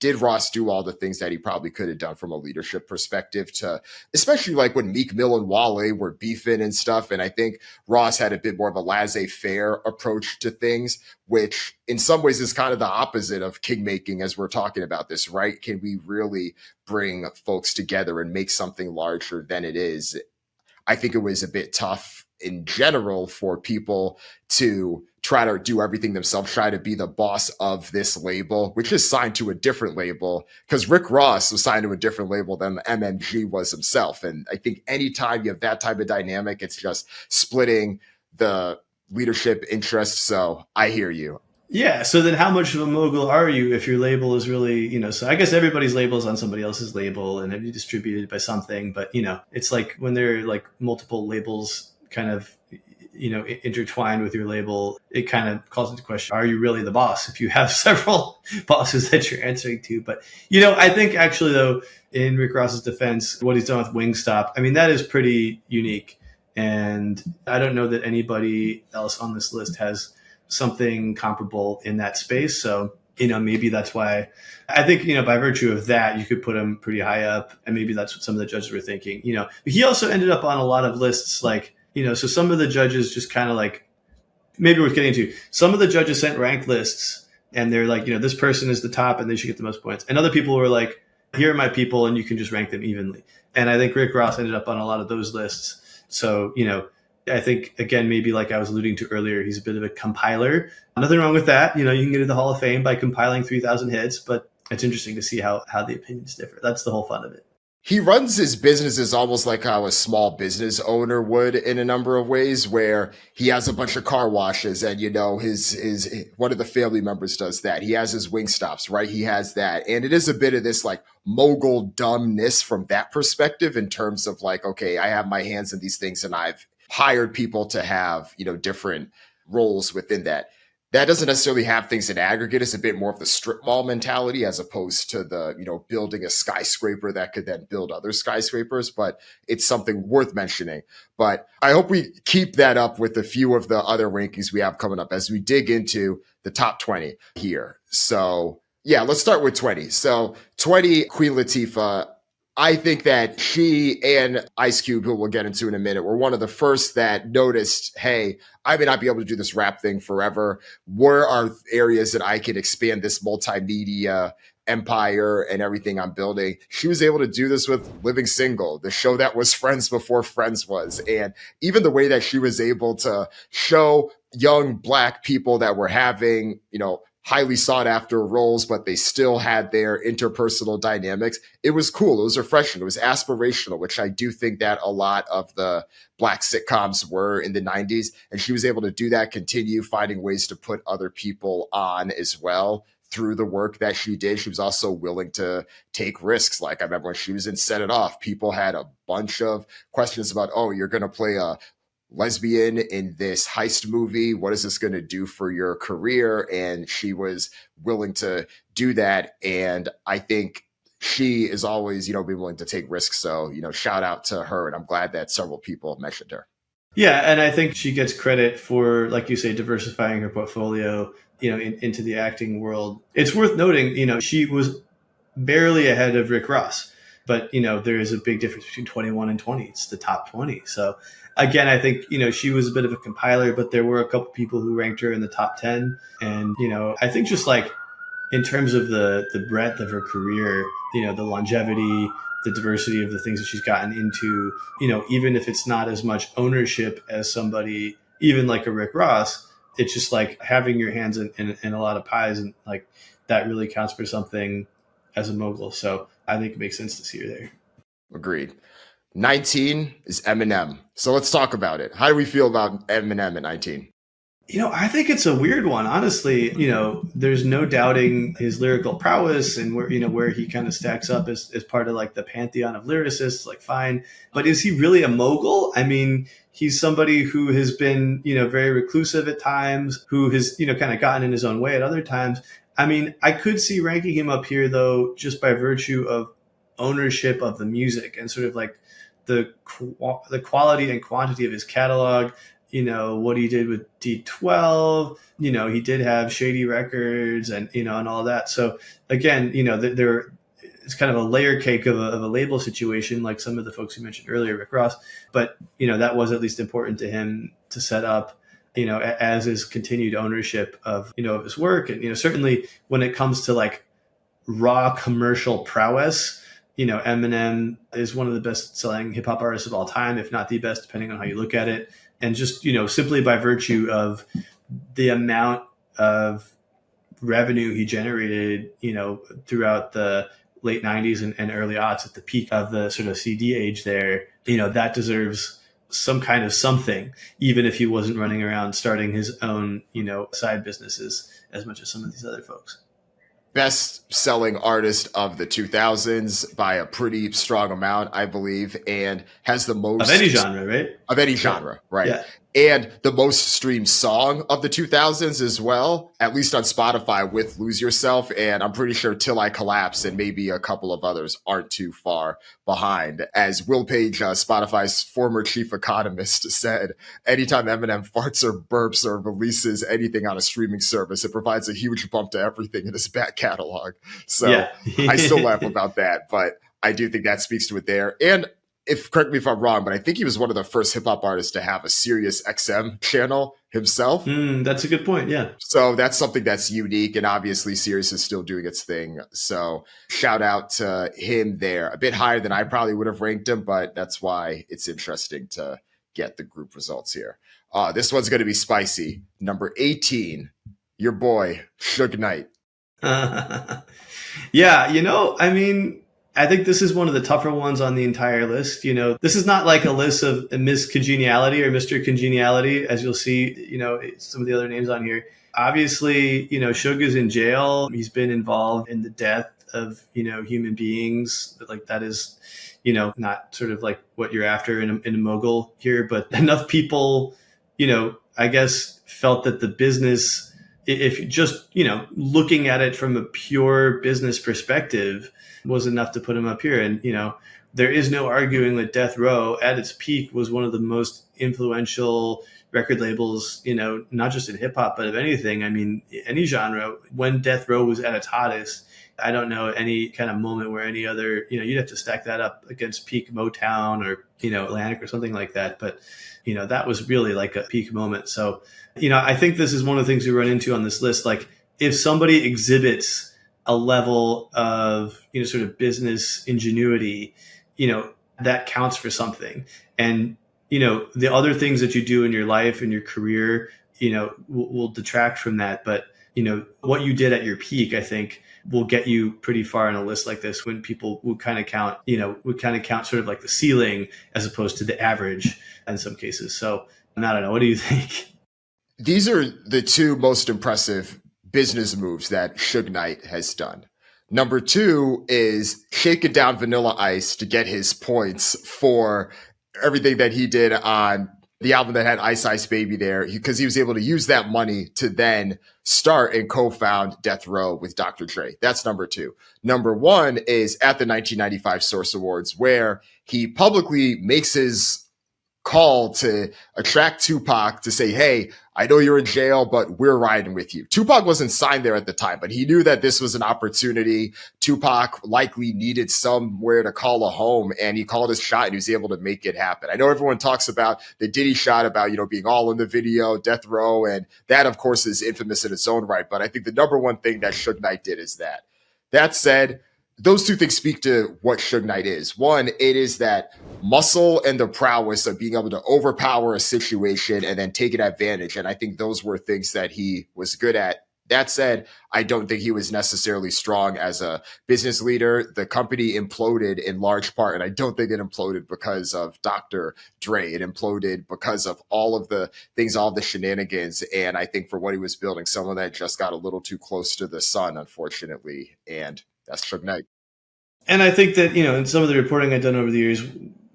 S1: did Ross do all the things that he probably could have done from a leadership perspective, to especially like when Meek Mill and Wale were beefing and stuff. And I think Ross had a bit more of a laissez-faire approach to things, which in some ways is kind of the opposite of kingmaking as we're talking about this, right? Can we really bring folks together and make something larger than it is? I think it was a bit tough in general for people to try to do everything themselves, try to be the boss of this label, which is signed to a different label, because Rick Ross was signed to a different label than MMG was himself. And I think anytime you have that type of dynamic, it's just splitting the leadership interests. So I hear you.
S2: Yeah. So then how much of a mogul are you if your label is really, so I guess everybody's label is on somebody else's label and you distributed by something. But, it's like when there are like multiple labels kind of, intertwined with your label, it kind of calls into question, are you really the boss if you have several bosses that you're answering to? But, I think actually, though, in Rick Ross's defense, what he's done with Wingstop, I mean, that is pretty unique. And I don't know that anybody else on this list has something comparable in that space. So, maybe that's why I think, by virtue of that, you could put him pretty high up. And maybe that's what some of the judges were thinking, but he also ended up on a lot of lists like, so some of the judges just kind of like, maybe worth getting into, some of the judges sent ranked lists and they're like, this person is the top and they should get the most points. And other people were like, here are my people and you can just rank them evenly. And I think Rick Ross ended up on a lot of those lists. So, I think, again, maybe like I was alluding to earlier, he's a bit of a compiler. Nothing wrong with that. You can get to the Hall of Fame by compiling 3,000 hits, but it's interesting to see how the opinions differ. That's the whole fun of it.
S1: He runs his businesses almost like how a small business owner would in a number of ways, where he has a bunch of car washes and, his one of the family members does that. He has his Wingstops, right? He has that. And it is a bit of this like mogul dumbness from that perspective in terms of like, okay, I have my hands in these things and I've hired people to have, different roles within that. That doesn't necessarily have things in aggregate. It's a bit more of the strip mall mentality as opposed to the, building a skyscraper that could then build other skyscrapers. But it's something worth mentioning. But I hope we keep that up with a few of the other rankings we have coming up as we dig into the top 20 here. So yeah, let's start with 20. So 20, Queen Latifah. I think that she and Ice Cube, who we'll get into in a minute, were one of the first that noticed, hey, I may not be able to do this rap thing forever. Where are areas that I could expand this multimedia empire and everything I'm building? She was able to do this with Living Single, the show that was Friends before Friends was. And even the way that she was able to show young Black people that were having, highly sought after roles, but they still had their interpersonal dynamics. It was cool. It was refreshing. It was aspirational, which I do think that a lot of the Black sitcoms were in the 90s. And she was able to do that, continue finding ways to put other people on as well through the work that she did. She was also willing to take risks. Like I remember when she was in Set It Off, people had a bunch of questions about, oh, you're going to play a lesbian in this heist movie. What is this going to do for your career? And she was willing to do that. And I think she is always, be willing to take risks. So, shout out to her. And I'm glad that several people mentioned her.
S2: Yeah. And I think she gets credit for, like you say, diversifying her portfolio, into the acting world. It's worth noting, she was barely ahead of Rick Ross. But, there is a big difference between 21 and 20. It's the top 20. So, again, I think, she was a bit of a compiler, but there were a couple people who ranked her in the top 10. And, I think just like in terms of the breadth of her career, the longevity, the diversity of the things that she's gotten into, even if it's not as much ownership as somebody, even like a Rick Ross, it's just like having your hands in a lot of pies. And like that really counts for something as a mogul. So I think it makes sense to see her there.
S1: Agreed. 19 is Eminem. So let's talk about it. How do we feel about Eminem at 19?
S2: I think it's a weird one, honestly. There's no doubting his lyrical prowess and where he kind of stacks up as part of like the pantheon of lyricists, like fine. But is he really a mogul? I mean, he's somebody who has been, very reclusive at times, who has, kind of gotten in his own way at other times. I mean, I could see ranking him up here though, just by virtue of ownership of the music and sort of like the quality and quantity of his catalog. What he did with D12. He did have Shady Records and all that. So again, there it's kind of a layer cake of a label situation, like some of the folks you mentioned earlier, Rick Ross. But that was at least important to him to set up. As his continued ownership of of his work, and certainly when it comes to like raw commercial prowess, Eminem is one of the best selling hip hop artists of all time, if not the best, depending on how you look at it. And just, simply by virtue of the amount of revenue he generated, throughout the late 90s and early aughts at the peak of the sort of CD age there, that deserves some kind of something, even if he wasn't running around starting his own, side businesses as much as some of these other folks.
S1: Best selling artist of the 2000s by a pretty strong amount, I believe, and has the most
S2: of any genre, right?
S1: Of any genre, right?
S2: Yeah.
S1: And the most streamed song of the 2000s as well, at least on Spotify, with Lose Yourself. And I'm pretty sure Till I Collapse and maybe a couple of others aren't too far behind. As Will Page, Spotify's former chief economist, said, anytime Eminem farts or burps or releases anything on a streaming service, it provides a huge bump to everything in his back catalog. So yeah. I still laugh about that, but I do think that speaks to it there. And correct me if I'm wrong, but I think he was one of the first hip hop artists to have a Sirius XM channel himself.
S2: That's a good point. Yeah.
S1: So that's something that's unique. And obviously Sirius is still doing its thing. So shout out to him there. A bit higher than I probably would have ranked him, but that's why it's interesting to get the group results here. This one's going to be spicy. Number 18, your boy, Suge Knight.
S2: Yeah. I mean, I think this is one of the tougher ones on the entire list. This is not like a list of Miss Congeniality or Mr. Congeniality, as you'll see, some of the other names on here. Obviously, Suge is in jail. He's been involved in the death of, human beings. Like that is, not sort of like what you're after in a mogul here, but enough people, I guess felt that the business, if just, looking at it from a pure business perspective, was enough to put him up here. And, there is no arguing that Death Row at its peak was one of the most influential record labels, not just in hip hop, but of anything. I mean, any genre. When Death Row was at its hottest, I don't know any kind of moment where any other, you'd have to stack that up against peak Motown or, Atlantic or something like that. But, that was really like a peak moment. So, I think this is one of the things we run into on this list. Like if somebody exhibits a level of, sort of business ingenuity, that counts for something. And, the other things that you do in your life and your career, will detract from that. But, what you did at your peak, I think will get you pretty far on a list like this when people would kind of count, sort of like the ceiling as opposed to the average in some cases. So I don't know. What do you think?
S1: These are the two most impressive business moves that Suge Knight has done. Number 2 is shaking down Vanilla Ice to get his points for everything that he did on the album that had Ice Ice Baby there, because he was able to use that money to then start and co-found Death Row with Dr. Dre. That's number 2. Number 1 is at the 1995 Source Awards, where he publicly makes his call to attract Tupac to say, hey, I know you're in jail, but we're riding with you. Tupac wasn't signed there at the time, but he knew that this was an opportunity. Tupac likely needed somewhere to call a home, and he called his shot and he was able to make it happen. I know everyone talks about the Diddy shot about, being all in the video, Death Row, and that, of course, is infamous in its own right. But I think the number one thing that Suge Knight did is that. That said, those two things speak to what Suge Knight is. One, it is that muscle and the prowess of being able to overpower a situation and then take advantage. And I think those were things that he was good at. That said, I don't think he was necessarily strong as a business leader. The company imploded in large part, and I don't think it imploded because of Dr. Dre. It imploded because of all of the things, all of the shenanigans. And I think for what he was building, some of that just got a little too close to the sun, unfortunately. And that's Suge Knight.
S2: And I think that, in some of the reporting I've done over the years,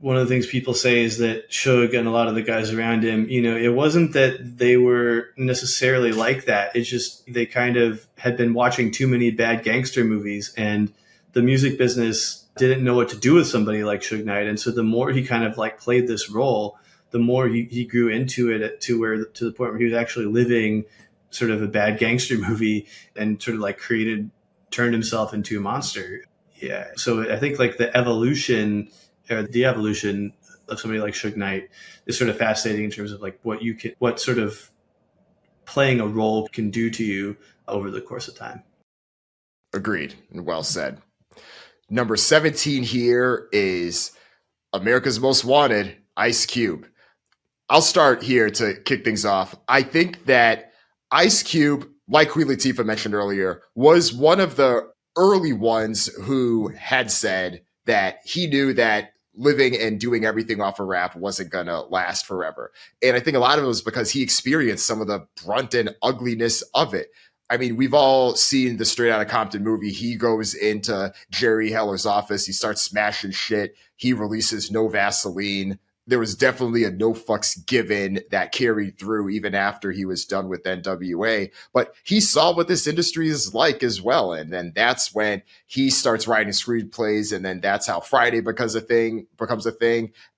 S2: one of the things people say is that Suge and a lot of the guys around him, it wasn't that they were necessarily like that. It's just they kind of had been watching too many bad gangster movies, and the music business didn't know what to do with somebody like Suge Knight. And so the more he kind of like played this role, the more he grew into it to the point where he was actually living sort of a bad gangster movie and sort of like turned himself into a monster. Yeah. So I think like the evolution of somebody like Suge Knight is sort of fascinating in terms of like what sort of playing a role can do to you over the course of time.
S1: Agreed. And well said. Number 17 here is America's Most Wanted, Ice Cube. I'll start here to kick things off. I think that Ice Cube, like Queen Latifah mentioned earlier, was one of the early ones who had said that he knew that living and doing everything off of rap wasn't going to last forever. And I think a lot of it was because he experienced some of the brunt and ugliness of it. I mean, we've all seen the Straight Outta Compton movie. He goes into Jerry Heller's office. He starts smashing shit. He releases No Vaseline. There was definitely a no fucks given that carried through even after he was done with NWA. But he saw what this industry is like as well. And then that's when he starts writing screenplays. And then that's how Friday becomes a thing.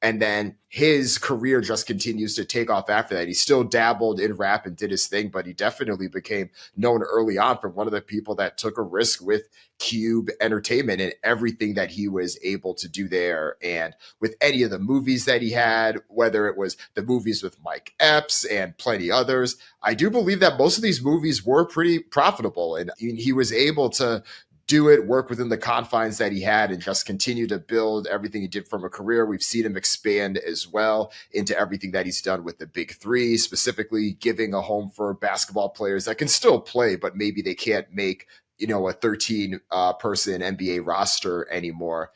S1: And then his career just continues to take off after that. He still dabbled in rap and did his thing, but he definitely became known early on for one of the people that took a risk with Cube Entertainment and everything that he was able to do there. And with any of the movies that he had, whether it was the movies with Mike Epps and plenty others, I do believe that most of these movies were pretty profitable. And he was able to do it, work within the confines that he had, and just continue to build everything he did from a career. We've seen him expand as well into everything that he's done with the Big Three, specifically giving a home for basketball players that can still play, but maybe they can't make, a 13 person NBA roster anymore.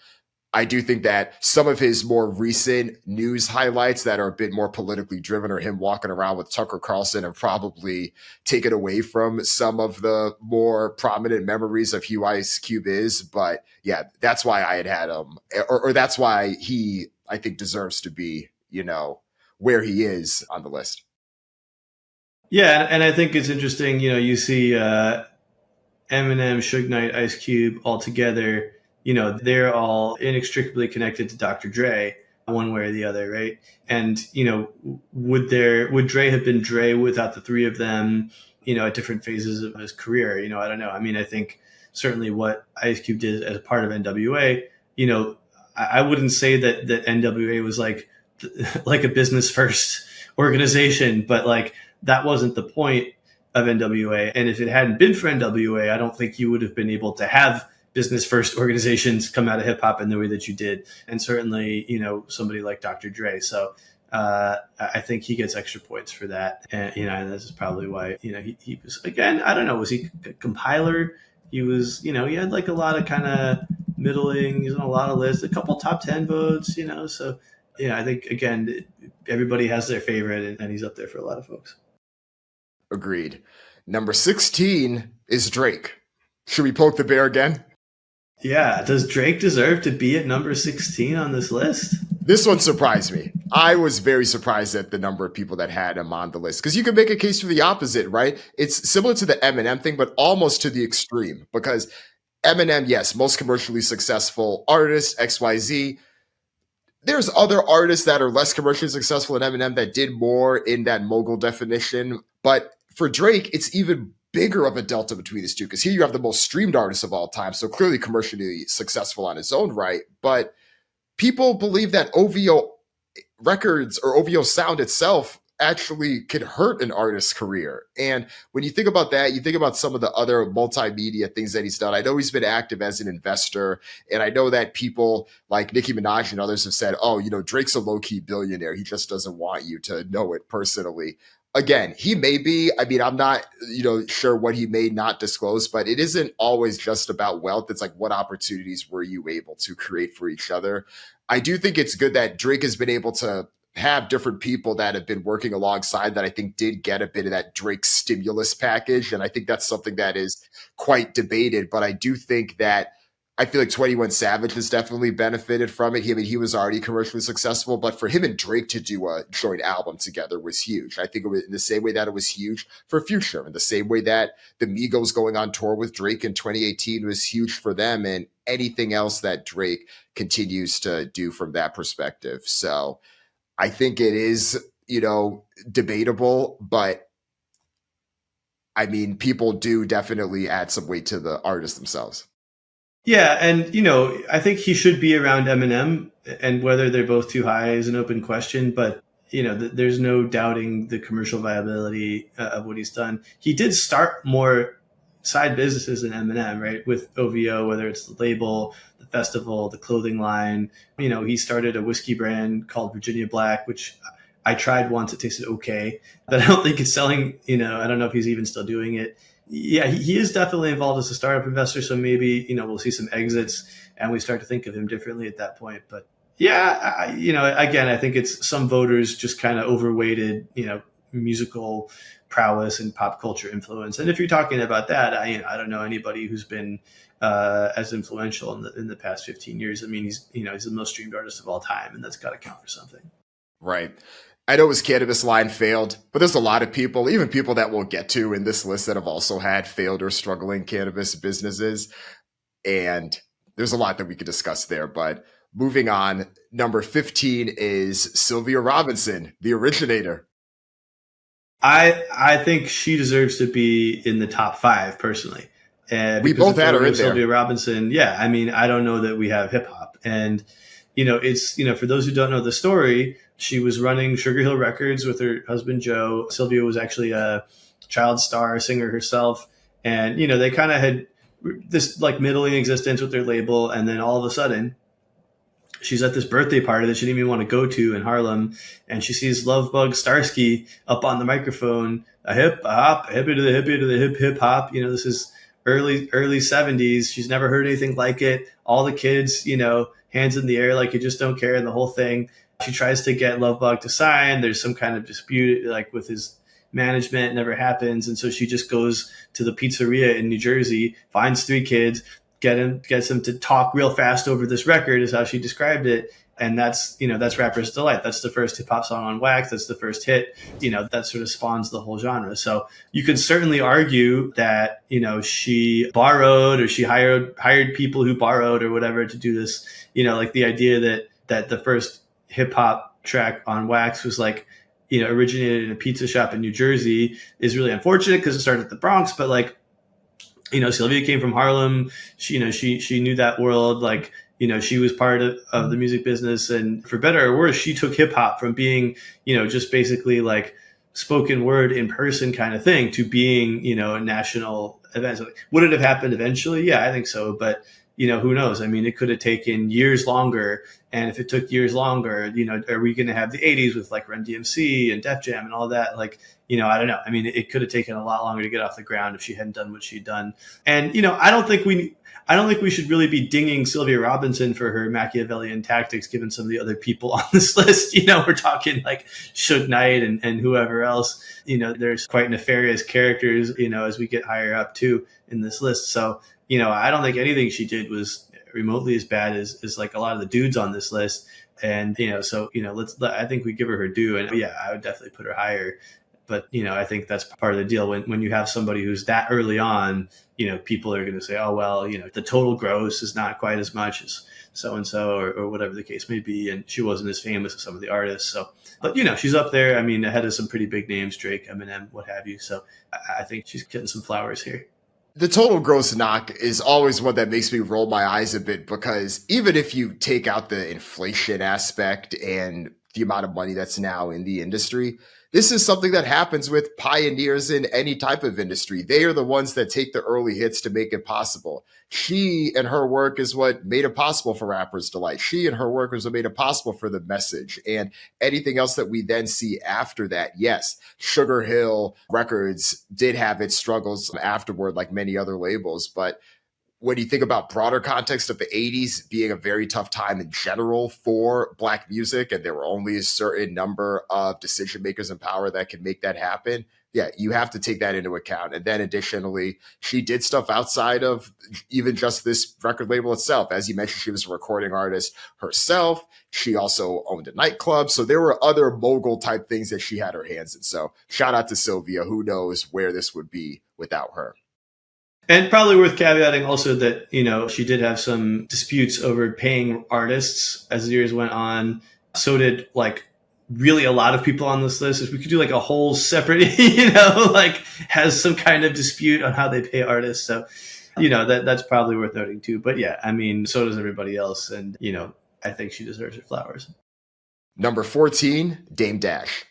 S1: I do think that some of his more recent news highlights that are a bit more politically driven, or him walking around with Tucker Carlson, have probably taken away from some of the more prominent memories of who Ice Cube is. But yeah, that's why I had him, or that's why he, I think, deserves to be, where he is on the list.
S2: Yeah, and I think it's interesting, you see Eminem, Suge Knight, Ice Cube all together. They're all inextricably connected to Dr. Dre one way or the other, right? And, would Dre have been Dre without the three of them, at different phases of his career? I don't know. I mean, I think certainly what Ice Cube did as a part of NWA, I wouldn't say that NWA was like a business first organization, but like that wasn't the point of NWA. And if it hadn't been for NWA, I don't think you would have been able to have business first organizations come out of hip hop in the way that you did. And certainly, somebody like Dr. Dre. So I think he gets extra points for that. And, and this is probably why, he was, again, I don't know, was he a compiler? He was, he had like a lot of kind of middling, he's on a lot of lists, a couple top 10 votes, so I think, again, everybody has their favorite, and he's up there for a lot of folks.
S1: Agreed. Number 16 is Drake. Should we poke the bear again?
S2: Yeah. Does Drake deserve to be at number 16 on this list?
S1: This one surprised me. I was very surprised at the number of people that had him on the list, because you could make a case for the opposite, right? It's similar to the Eminem thing, but almost to the extreme, because Eminem, yes, most commercially successful artist, XYZ. There's other artists that are less commercially successful than Eminem that did more in that mogul definition. But for Drake, it's even bigger of a delta between these two, because here you have the most streamed artist of all time, so clearly commercially successful on his own right. But people believe that OVO records or OVO sound itself actually could hurt an artist's career. And when you think about that, you think about some of the other multimedia things that he's done. I know he's been active as an investor, and I know that people like Nicki Minaj and others have said, oh, Drake's a low-key billionaire. He just doesn't want you to know it personally. Again, he may be, I'm not, sure what he may not disclose, but it isn't always just about wealth. It's like, what opportunities were you able to create for each other? I do think it's good that Drake has been able to have different people that have been working alongside that I think did get a bit of that Drake stimulus package. And I think that's something that is quite debated, but I do think that I feel like 21 Savage has definitely benefited from it. He was already commercially successful, but for him and Drake to do a joint album together was huge. I think it was in the same way that it was huge for Future, in the same way that the Migos going on tour with Drake in 2018 was huge for them, and anything else that Drake continues to do from that perspective. So I think it is, debatable, but I mean, people do definitely add some weight to the artists themselves.
S2: Yeah, and I think he should be around Eminem, and whether they're both too high is an open question. But there's no doubting the commercial viability of what he's done. He did start more side businesses than Eminem, right? With OVO, whether it's the label, the festival, the clothing line. He started a whiskey brand called Virginia Black, which I tried once. It tasted okay, but I don't think it's selling. I don't know if he's even still doing it. Yeah, he is definitely involved as a startup investor. So maybe, we'll see some exits and we start to think of him differently at that point. But yeah, again, I think it's some voters just kind of overweighted, musical prowess and pop culture influence. And if you're talking about that, I don't know anybody who's been as influential in the past 15 years. I mean, he's the most streamed artist of all time, and that's got to count for something.
S1: Right. I know his cannabis line failed, but there's a lot of people, even people that we'll get to in this list, that have also had failed or struggling cannabis businesses. And there's a lot that we could discuss there. But moving on, number 15 is Sylvia Robinson, the originator.
S2: I think she deserves to be in the top 5 personally.
S1: We both had her in there.
S2: Sylvia Robinson. Yeah. I mean, I don't know that we have hip hop. And, it's, for those who don't know the story, she was running Sugar Hill Records with her husband, Joe. Sylvia was actually a child star singer herself. And, they kind of had this like middling existence with their label. And then all of a sudden, she's at this birthday party that she didn't even want to go to in Harlem. And she sees Lovebug Starsky up on the microphone, a hip, a hop, a hippie to the hippie to the hip, hip hop. This is early 70s. She's never heard anything like it. All the kids, hands in the air like you just don't care, and the whole thing. She tries to get Lovebug to sign. There's some kind of dispute like with his management, never happens. And so she just goes to the pizzeria in New Jersey, finds 3 kids, gets them to talk real fast over this record, is how she described it. And that's Rapper's Delight. That's the first hip hop song on Wax. That's the first hit. That sort of spawns the whole genre. So you could certainly argue that, she borrowed, or she hired people who borrowed or whatever to do this. Like the idea that the first hip hop track on Wax was like, originated in a pizza shop in New Jersey is really unfortunate because it started at the Bronx. But like, Sylvia came from Harlem. She knew that world. Like, she was part of the music business, and for better or worse, she took hip hop from being, just basically like spoken word in person kind of thing to being, a national event. So would it have happened eventually? Yeah, I think so. But, who knows? I mean, it could have taken years longer. And if it took years longer, are we going to have the 80s with like Run DMC and Def Jam and all that? Like, I don't know. I mean, it could have taken a lot longer to get off the ground if she hadn't done what she'd done. And, I don't think we should really be dinging Sylvia Robinson for her Machiavellian tactics, given some of the other people on this list. We're talking like Suge Knight and whoever else. There's quite nefarious characters, as we get higher up too in this list. So, I don't think anything she did was remotely as bad as like a lot of the dudes on this list. And, I think we give her due. And yeah, I would definitely put her higher. But, I think that's part of the deal. When you have somebody who's that early on, people are going to say, oh, well, the total gross is not quite as much as so-and-so or whatever the case may be. And she wasn't as famous as some of the artists. So, but, she's up there. I mean, ahead of some pretty big names, Drake, Eminem, what have you. So I think she's getting some flowers here.
S1: The total gross knock is always one that makes me roll my eyes a bit, because even if you take out the inflation aspect and the amount of money that's now in the industry, this is something that happens with pioneers in any type of industry. They are the ones that take the early hits to make it possible. She and her work is what made it possible for Rapper's Delight. She and her work is what made it possible for The Message. And anything else that we then see after that, yes, Sugar Hill Records did have its struggles afterward, like many other labels. But when you think about broader context of the 80s being a very tough time in general for Black music, and there were only a certain number of decision makers in power that could make that happen, yeah, you have to take that into account. And then additionally, she did stuff outside of even just this record label itself. As you mentioned, she was a recording artist herself. She also owned a nightclub. So there were other mogul type things that she had her hands in. So shout out to Sylvia. Who knows where this would be without her.
S2: And probably worth caveating also that, she did have some disputes over paying artists as the years went on. So did really a lot of people on this list. If we could do a whole separate, has some kind of dispute on how they pay artists. So, that's probably worth noting too. But yeah, I mean, so does everybody else. And, I think she deserves her flowers.
S1: Number 14, Dame Dash.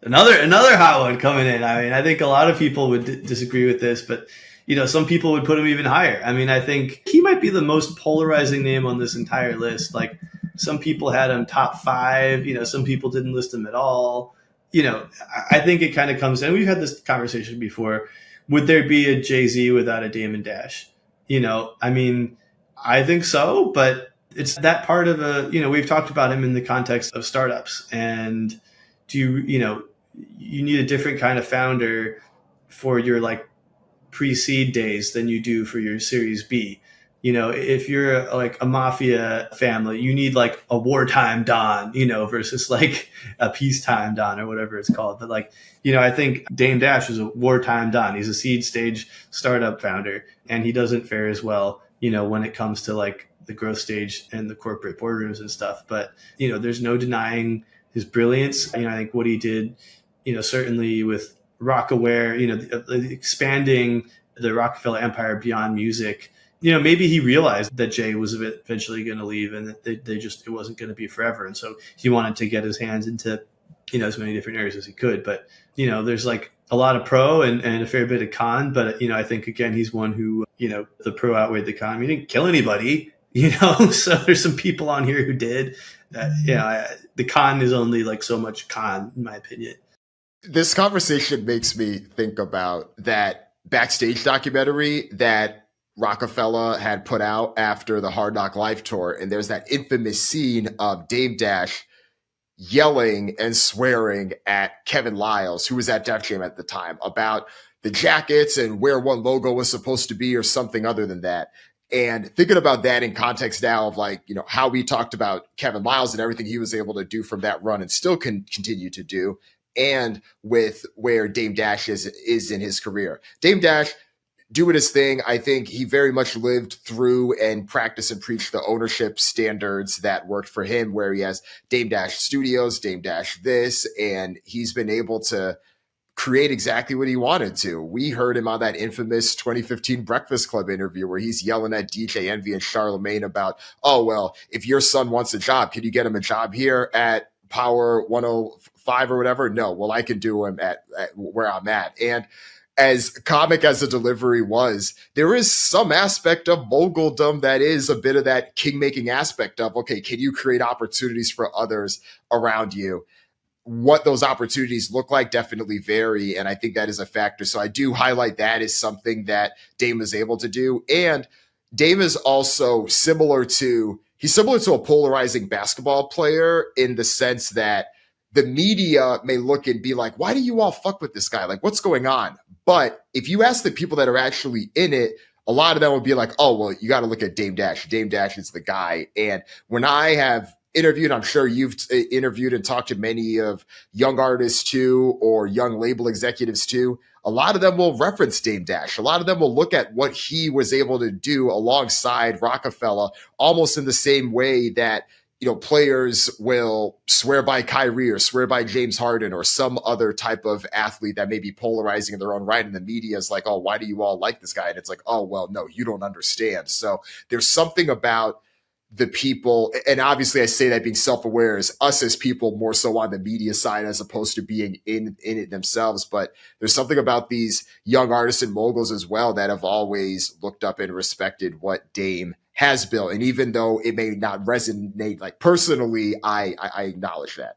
S2: Another hot one coming in. I mean, I think a lot of people would disagree with this, but some people would put him even higher. I mean, I think he might be the most polarizing name on this entire list. Some people had him top 5, some people didn't list him at all. I think it kind of comes in. We've had this conversation before. Would there be a Jay-Z without a Damon Dash? I mean, I think so, but it's that part of we've talked about him in the context of startups. And you need a different kind of founder for your pre-seed days than you do for your Series B. If you're a mafia family, you need a wartime Don, versus a peacetime Don or whatever it's called. But I think Dame Dash is a wartime Don. He's a seed stage startup founder, and he doesn't fare as well, when it comes to the growth stage and the corporate boardrooms and stuff. But, there's no denying his brilliance. I think what he did, certainly with Rockaware, expanding the Rockefeller empire beyond music. Maybe he realized that Jay was eventually going to leave and that it wasn't going to be forever. And so he wanted to get his hands into, as many different areas as he could. But, there's a lot of pro and a fair bit of con. But, I think, again, he's one who, the pro outweighed the con. He didn't kill anybody, so there's some people on here who did. The con is only so much con, in my opinion.
S1: This conversation makes me think about that backstage documentary that Rockefeller had put out after the Hard Knock Life tour. And there's that infamous scene of Dame Dash yelling and swearing at Kevin Liles, who was at Def Jam at the time, about the jackets and where one logo was supposed to be or something other than that. And thinking about that in context now of how we talked about Kevin Liles and everything he was able to do from that run and still can continue to do, and with where Dame Dash is in his career. Dame Dash doing his thing. I think he very much lived through and practiced and preached the ownership standards that worked for him, where he has Dame Dash Studios, Dame Dash this, and he's been able to create exactly what he wanted to. We heard him on that infamous 2015 Breakfast Club interview where he's yelling at DJ Envy and Charlemagne about, oh, well, if your son wants a job, can you get him a job here at Power 105 or whatever? No, well, I can do him at where I'm at. And as comic as the delivery was, there is some aspect of moguldom that is a bit of that king-making aspect of, okay, can you create opportunities for others around you? What those opportunities look like definitely vary, and I think that is a factor. So I do highlight that as something that Dame is able to do. And Dame is also similar to a polarizing basketball player in the sense that the media may look and be like, why do you all fuck with this guy? What's going on? But if you ask the people that are actually in it, a lot of them will be like, oh, well, you got to look at Dame Dash. Dame Dash is the guy. And when I have interviewed, I'm sure you've interviewed and talked to many of young artists too, or young label executives too, a lot of them will reference Dame Dash. A lot of them will look at what he was able to do alongside Rockefeller, almost in the same way that, players will swear by Kyrie or swear by James Harden or some other type of athlete that may be polarizing in their own right. And the media is like, oh, why do you all like this guy? And it's like, oh, well, no, you don't understand. So there's something about the people, and obviously I say that being self-aware is us as people more so on the media side as opposed to being in it themselves. But there's something about these young artists and moguls as well that have always looked up and respected what Dame has built. And even though it may not resonate personally, I acknowledge that.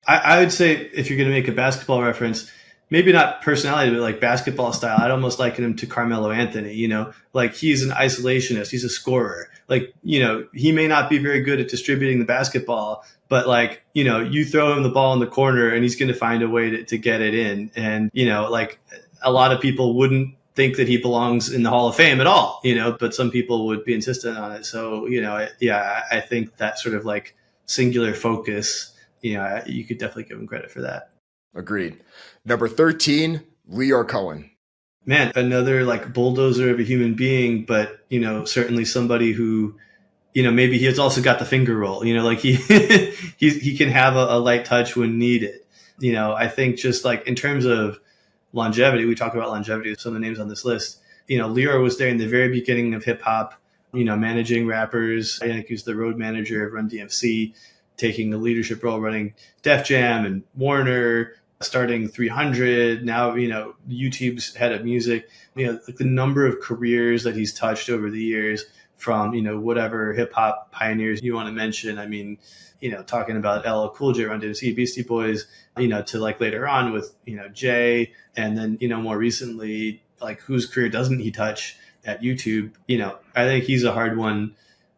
S2: I would say if you're going to make a basketball reference, maybe not personality, but like basketball style. I'd almost liken him to Carmelo Anthony, like he's an isolationist. He's a scorer. Like, he may not be very good at distributing the basketball, but like, you throw him the ball in the corner and he's going to find a way to get it in. And, like a lot of people wouldn't think that he belongs in the Hall of Fame at all, but some people would be insistent on it. So, I think that sort of like singular focus, you could definitely give him credit for that.
S1: Agreed. Number 13, Leor Cohen.
S2: Man, another like bulldozer of a human being, but certainly somebody who, maybe he has also got the finger roll. Like he can have a light touch when needed. I think just like in terms of longevity, we talk about longevity with some of the names on this list. Leor was there in the very beginning of hip hop. Managing rappers. I think he was the road manager of Run DMC, taking a leadership role, running Def Jam and Warner. Starting 300, now, YouTube's head of music, like the number of careers that he's touched over the years from, whatever hip hop pioneers you want to mention. I mean, talking about LL Cool J, Run DMC, Beastie Boys, to like later on with, Jay, and then, more recently, like whose career doesn't he touch at YouTube? I think he's a hard one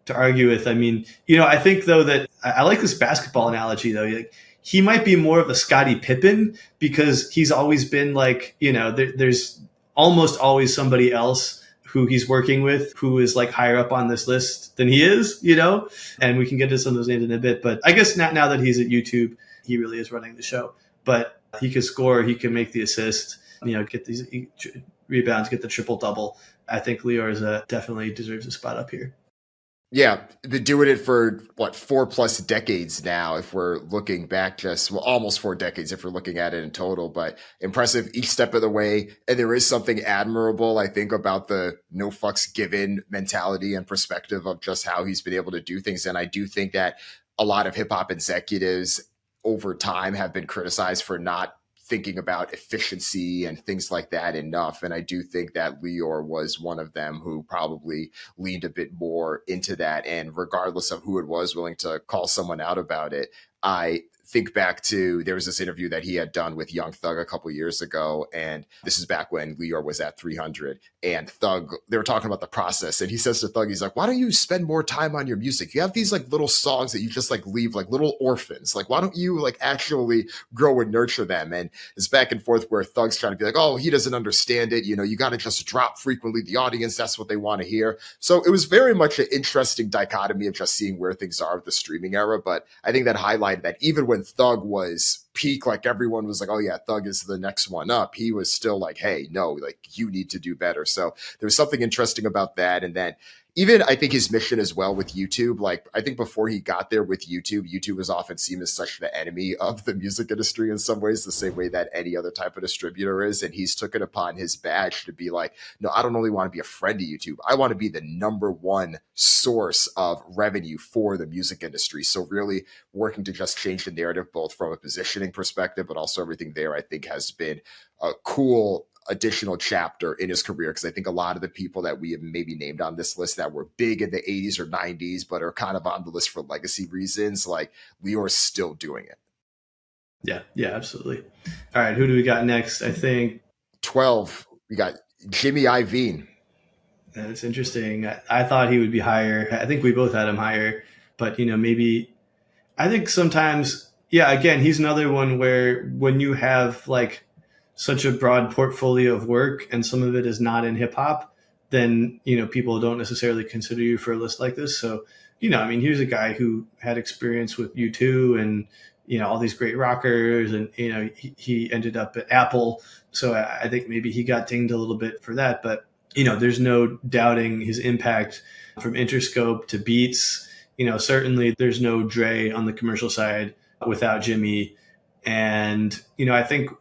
S2: to argue with. I mean, I think though that I like this basketball analogy though. Like, he might be more of a Scottie Pippen because he's always been like, there's almost always somebody else who he's working with who is like higher up on this list than he is, and we can get to some of those names in a bit. But I guess now that he's at YouTube, he really is running the show. But he can score, he can make the assist, get these rebounds, get the triple double. I think Leor definitely deserves a spot up here.
S1: Yeah, been doing it for 4+ decades now. If we're looking back, almost 4 decades if we're looking at it in total. But impressive each step of the way. And there is something admirable, I think, about the no fucks given mentality and perspective of just how he's been able to do things. And I do think that a lot of hip hop executives over time have been criticized for not thinking about efficiency and things like that enough. And I do think that Leor was one of them who probably leaned a bit more into that. And regardless of who it was willing to call someone out about it, I think back to, there was this interview that he had done with Young Thug a couple years ago. And this is back when Leor was at 300, and Thug, they were talking about the process. And he says to Thug, he's like, why don't you spend more time on your music? You have these like little songs that you just like leave like little orphans. Like, why don't you like actually grow and nurture them? And it's back and forth where Thug's trying to be like, oh, he doesn't understand it. You got to just drop frequently. The audience, that's what they want to hear. So it was very much an interesting dichotomy of just seeing where things are with the streaming era. But I think that highlighted that even when Thug was peak, like everyone was like, oh yeah, Thug is the next one up, he was still like, hey, no, like you need to do better. So there was something interesting about that. And then even I think his mission as well with YouTube, like I think before he got there with YouTube was often seen as such the enemy of the music industry in some ways, the same way that any other type of distributor is. And he's took it upon his badge to be like, no, I don't only want to be a friend of YouTube. I want to be the number one source of revenue for the music industry. So really working to just change the narrative, both from a positioning perspective, but also everything there, I think has been a cool additional chapter in his career, because I think a lot of the people that we have maybe named on this list that were big in the 80s or 90s but are kind of on the list for legacy reasons, like Leor's still doing it.
S2: Yeah, absolutely. All right, who do we got next? I think
S1: 12, we got Jimmy Iovine.
S2: That's interesting. I thought he would be higher. I think we both had him higher, but maybe I think sometimes, again, he's another one where when you have like such a broad portfolio of work and some of it is not in hip hop, then, people don't necessarily consider you for a list like this. So, here's a guy who had experience with U2 and, all these great rockers, and, he ended up at Apple. So I think maybe he got dinged a little bit for that, but, there's no doubting his impact from Interscope to Beats. Certainly there's no Dre on the commercial side without Jimmy. And, I think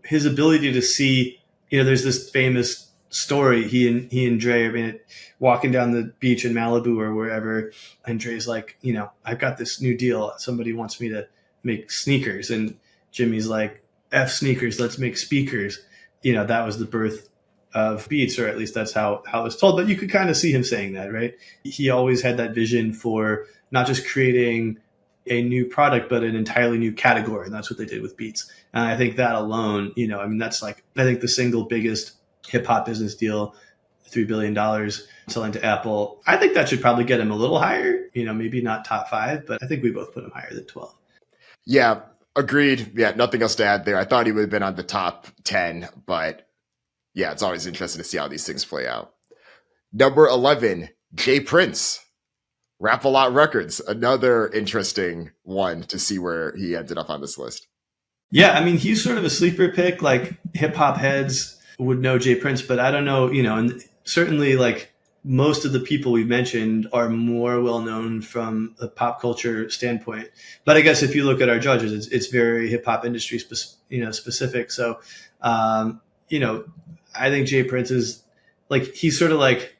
S2: his ability to see, there's this famous story, he and Dre, walking down the beach in Malibu or wherever, and Dre's like, I've got this new deal. Somebody wants me to make sneakers. And Jimmy's like, F sneakers, let's make speakers. That was the birth of Beats, or at least that's how it was told. But you could kind of see him saying that, right? He always had that vision for not just creating a new product, but an entirely new category. And that's what they did with Beats. And I think that alone, that's like, I think the single biggest hip hop business deal, $3 billion selling to Apple. I think that should probably get him a little higher, maybe not top 5, but I think we both put him higher than 12.
S1: Yeah, agreed. Yeah, nothing else to add there. I thought he would have been on the top 10, but yeah, it's always interesting to see how these things play out. Number 11, Jay Prince. Rap-A-Lot Records, another interesting one to see where he ended up on this list.
S2: Yeah, I mean, he's sort of a sleeper pick. Like hip-hop heads would know Jay Prince, but I don't know, and certainly like most of the people we've mentioned are more well-known from a pop culture standpoint. But I guess if you look at our judges, it's very hip-hop industry specific. So, I think Jay Prince is like, he's sort of like,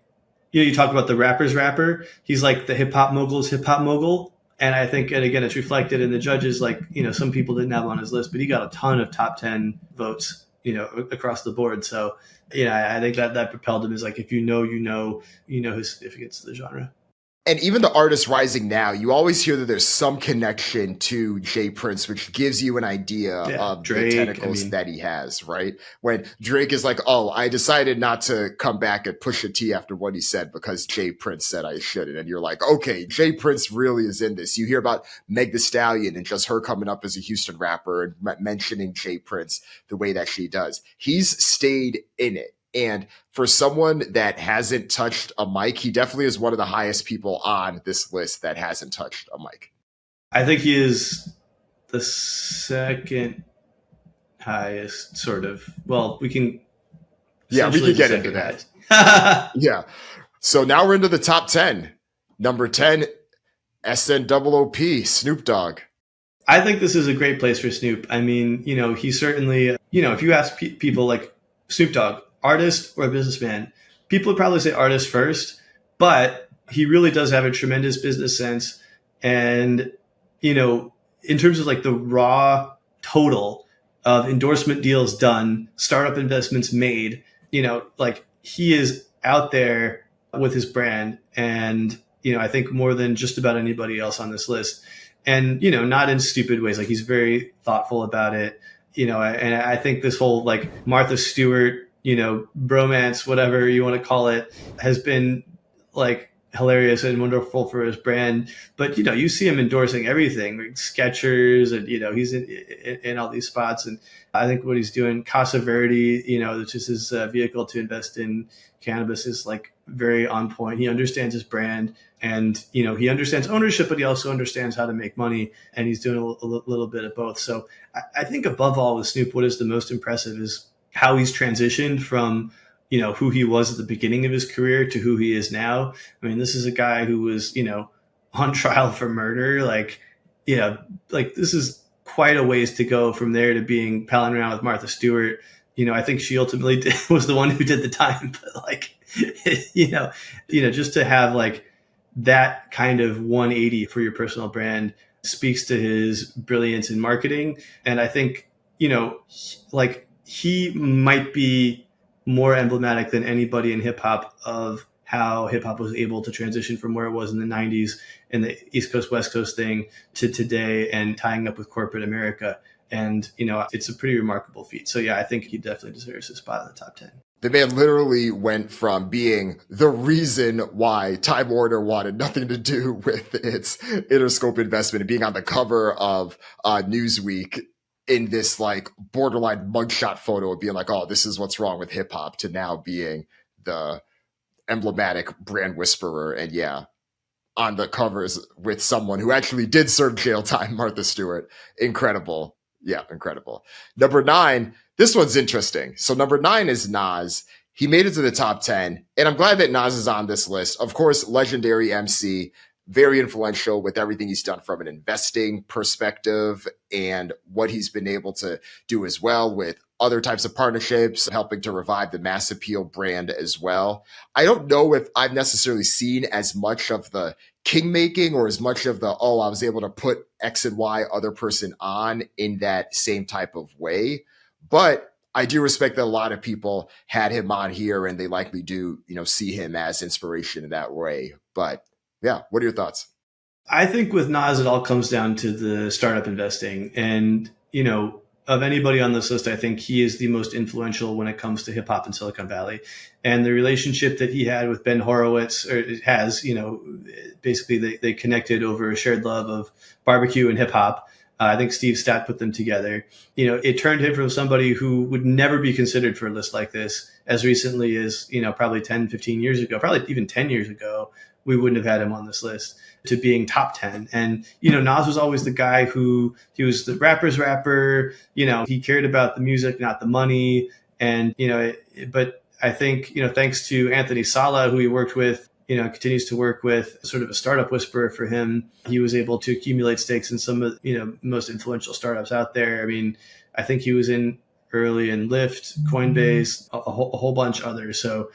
S2: you talk about the rapper's rapper. He's like the hip hop mogul's hip hop mogul. And I think, and again, it's reflected in the judges. Like, some people didn't have him on his list, but he got a ton of top 10 votes, across the board. So, I think that propelled him as like, if you know his significance to the genre.
S1: And even the artists rising now, you always hear that there's some connection to Jay Prince, which gives you an idea of Drake, the tentacles that he has, right? When Drake is like, oh, I decided not to come back and push a T after what he said because Jay Prince said I shouldn't. And you're like, okay, Jay Prince really is in this. You hear about Meg Thee Stallion and just her coming up as a Houston rapper and mentioning Jay Prince the way that she does. He's stayed in it. And for someone that hasn't touched a mic, he definitely is one of the highest people on this list that hasn't touched a mic.
S2: I think he is the second highest, sort of. Well, we can.
S1: Yeah, we can get into that. Yeah. So now we're into the top 10. Number 10, SNOOP, Snoop Dogg.
S2: I think this is a great place for Snoop. I mean, he certainly, if you ask people like Snoop Dogg, artist or businessman, people would probably say artist first, but he really does have a tremendous business sense. And, in terms of like the raw total of endorsement deals done, startup investments made, like he is out there with his brand. And, I think more than just about anybody else on this list. And, not in stupid ways. Like he's very thoughtful about it, and I think this whole like Martha Stewart, bromance, whatever you want to call it, has been like hilarious and wonderful for his brand. But, you see him endorsing everything, like Skechers, and, he's in all these spots. And I think what he's doing, Casa Verde, which is his vehicle to invest in cannabis, is like very on point. He understands his brand and, he understands ownership, but he also understands how to make money. And he's doing a little bit of both. So I think above all with Snoop, what is the most impressive is how he's transitioned from, who he was at the beginning of his career to who he is now. I mean, this is a guy who was, on trial for murder. Like this is quite a ways to go from there to being palling around with Martha Stewart. I think she ultimately was the one who did the time, but like, just to have like that kind of 180 for your personal brand speaks to his brilliance in marketing. And I think, he might be more emblematic than anybody in hip hop of how hip hop was able to transition from where it was in the 90s and the East Coast, West Coast thing to today and tying up with corporate America. And, it's a pretty remarkable feat. So, yeah, I think he definitely deserves a spot in the top 10.
S1: The man literally went from being the reason why Time Warner wanted nothing to do with its Interscope investment and being on the cover of Newsweek in this like borderline mugshot photo of being like, oh, this is what's wrong with hip hop, to now being the emblematic brand whisperer. And yeah, on the covers with someone who actually did serve jail time, Martha Stewart. Incredible. Yeah, incredible. Number 9, this one's interesting. So number 9 is Nas. He made it to the top 10, and I'm glad that Nas is on this list. Of course, legendary MC, very influential with everything he's done from an investing perspective and what he's been able to do as well with other types of partnerships, helping to revive the mass appeal brand as well. I don't know if I've necessarily seen as much of the king-making or as much of the, oh, I was able to put X and Y other person on in that same type of way. But I do respect that a lot of people had him on here and they likely do, see him as inspiration in that way. But yeah, what are your thoughts?
S2: I think with Nas, it all comes down to the startup investing. And, of anybody on this list, I think he is the most influential when it comes to hip hop in Silicon Valley. And the relationship that he had with Ben Horowitz, or has, basically they connected over a shared love of barbecue and hip hop. I think Steve Statt put them together. It turned him from somebody who would never be considered for a list like this as recently as, probably 10, 15 years ago, probably even 10 years ago, we wouldn't have had him on this list, to being top 10. And, Nas was always the guy who, he was the rapper's rapper, he cared about the music, not the money. And, but I think, thanks to Anthony Sala, who he worked with, continues to work with, sort of a startup whisperer for him, he was able to accumulate stakes in some of, most influential startups out there. I mean, I think he was in early in Lyft, Coinbase, a whole bunch others. So,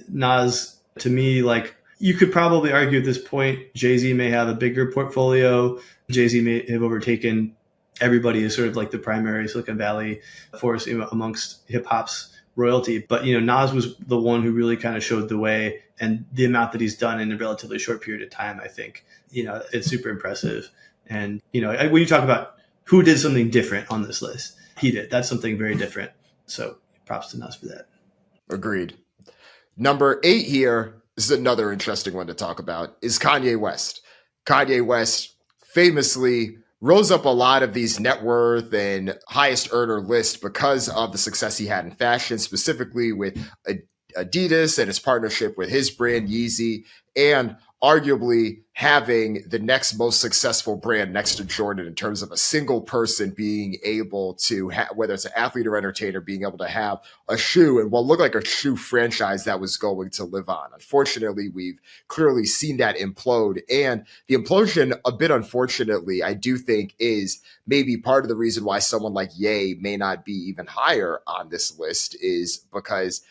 S2: Nas, to me, like, you could probably argue at this point, Jay-Z may have a bigger portfolio. Jay-Z may have overtaken everybody as sort of like the primary Silicon Valley force amongst hip hop's royalty. But, Nas was the one who really kind of showed the way, and the amount that he's done in a relatively short period of time, I think, it's super impressive. And, when you talk about who did something different on this list, he did. That's something very different. So props to Nas for that.
S1: Agreed. Number 8 here, this is another interesting one to talk about, is Kanye West. Kanye West famously rose up a lot of these net worth and highest earner lists because of the success he had in fashion, specifically with Adidas and his partnership with his brand Yeezy, and arguably having the next most successful brand next to Jordan in terms of a single person being able to whether it's an athlete or entertainer, being able to have a shoe and what looked like a shoe franchise that was going to live on. Unfortunately, we've clearly seen that implode, and the implosion, a bit unfortunately, I do think is maybe part of the reason why someone like Ye may not be even higher on this list, is because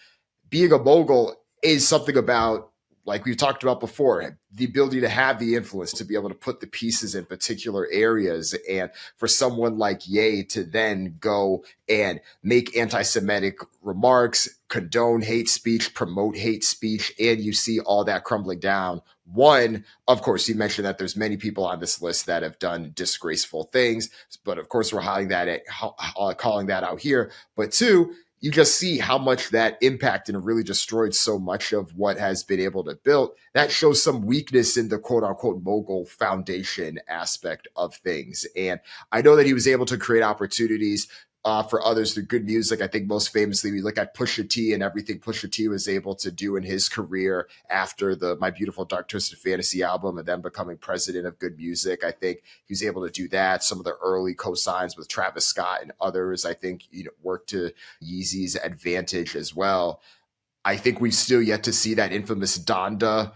S1: being a mogul is something about, like we've talked about before, the ability to have the influence, to be able to put the pieces in particular areas. And for someone like Ye to then go and make anti-Semitic remarks, condone hate speech, promote hate speech, and you see all that crumbling down. One, of course, you mentioned that there's many people on this list that have done disgraceful things, but of course we're calling that out here. But two, you just see how much that impacted and really destroyed so much of what has been able to build. That shows some weakness in the quote unquote mogul foundation aspect of things. And I know that he was able to create opportunities for others through good music. I think most famously, we look at Pusha T and everything Pusha T was able to do in his career after the My Beautiful Dark Twisted Fantasy album and then becoming president of good music. I think he was able to do that. Some of the early cosigns with Travis Scott and others, I think, worked to Yeezy's advantage as well. I think we've still yet to see that infamous Donda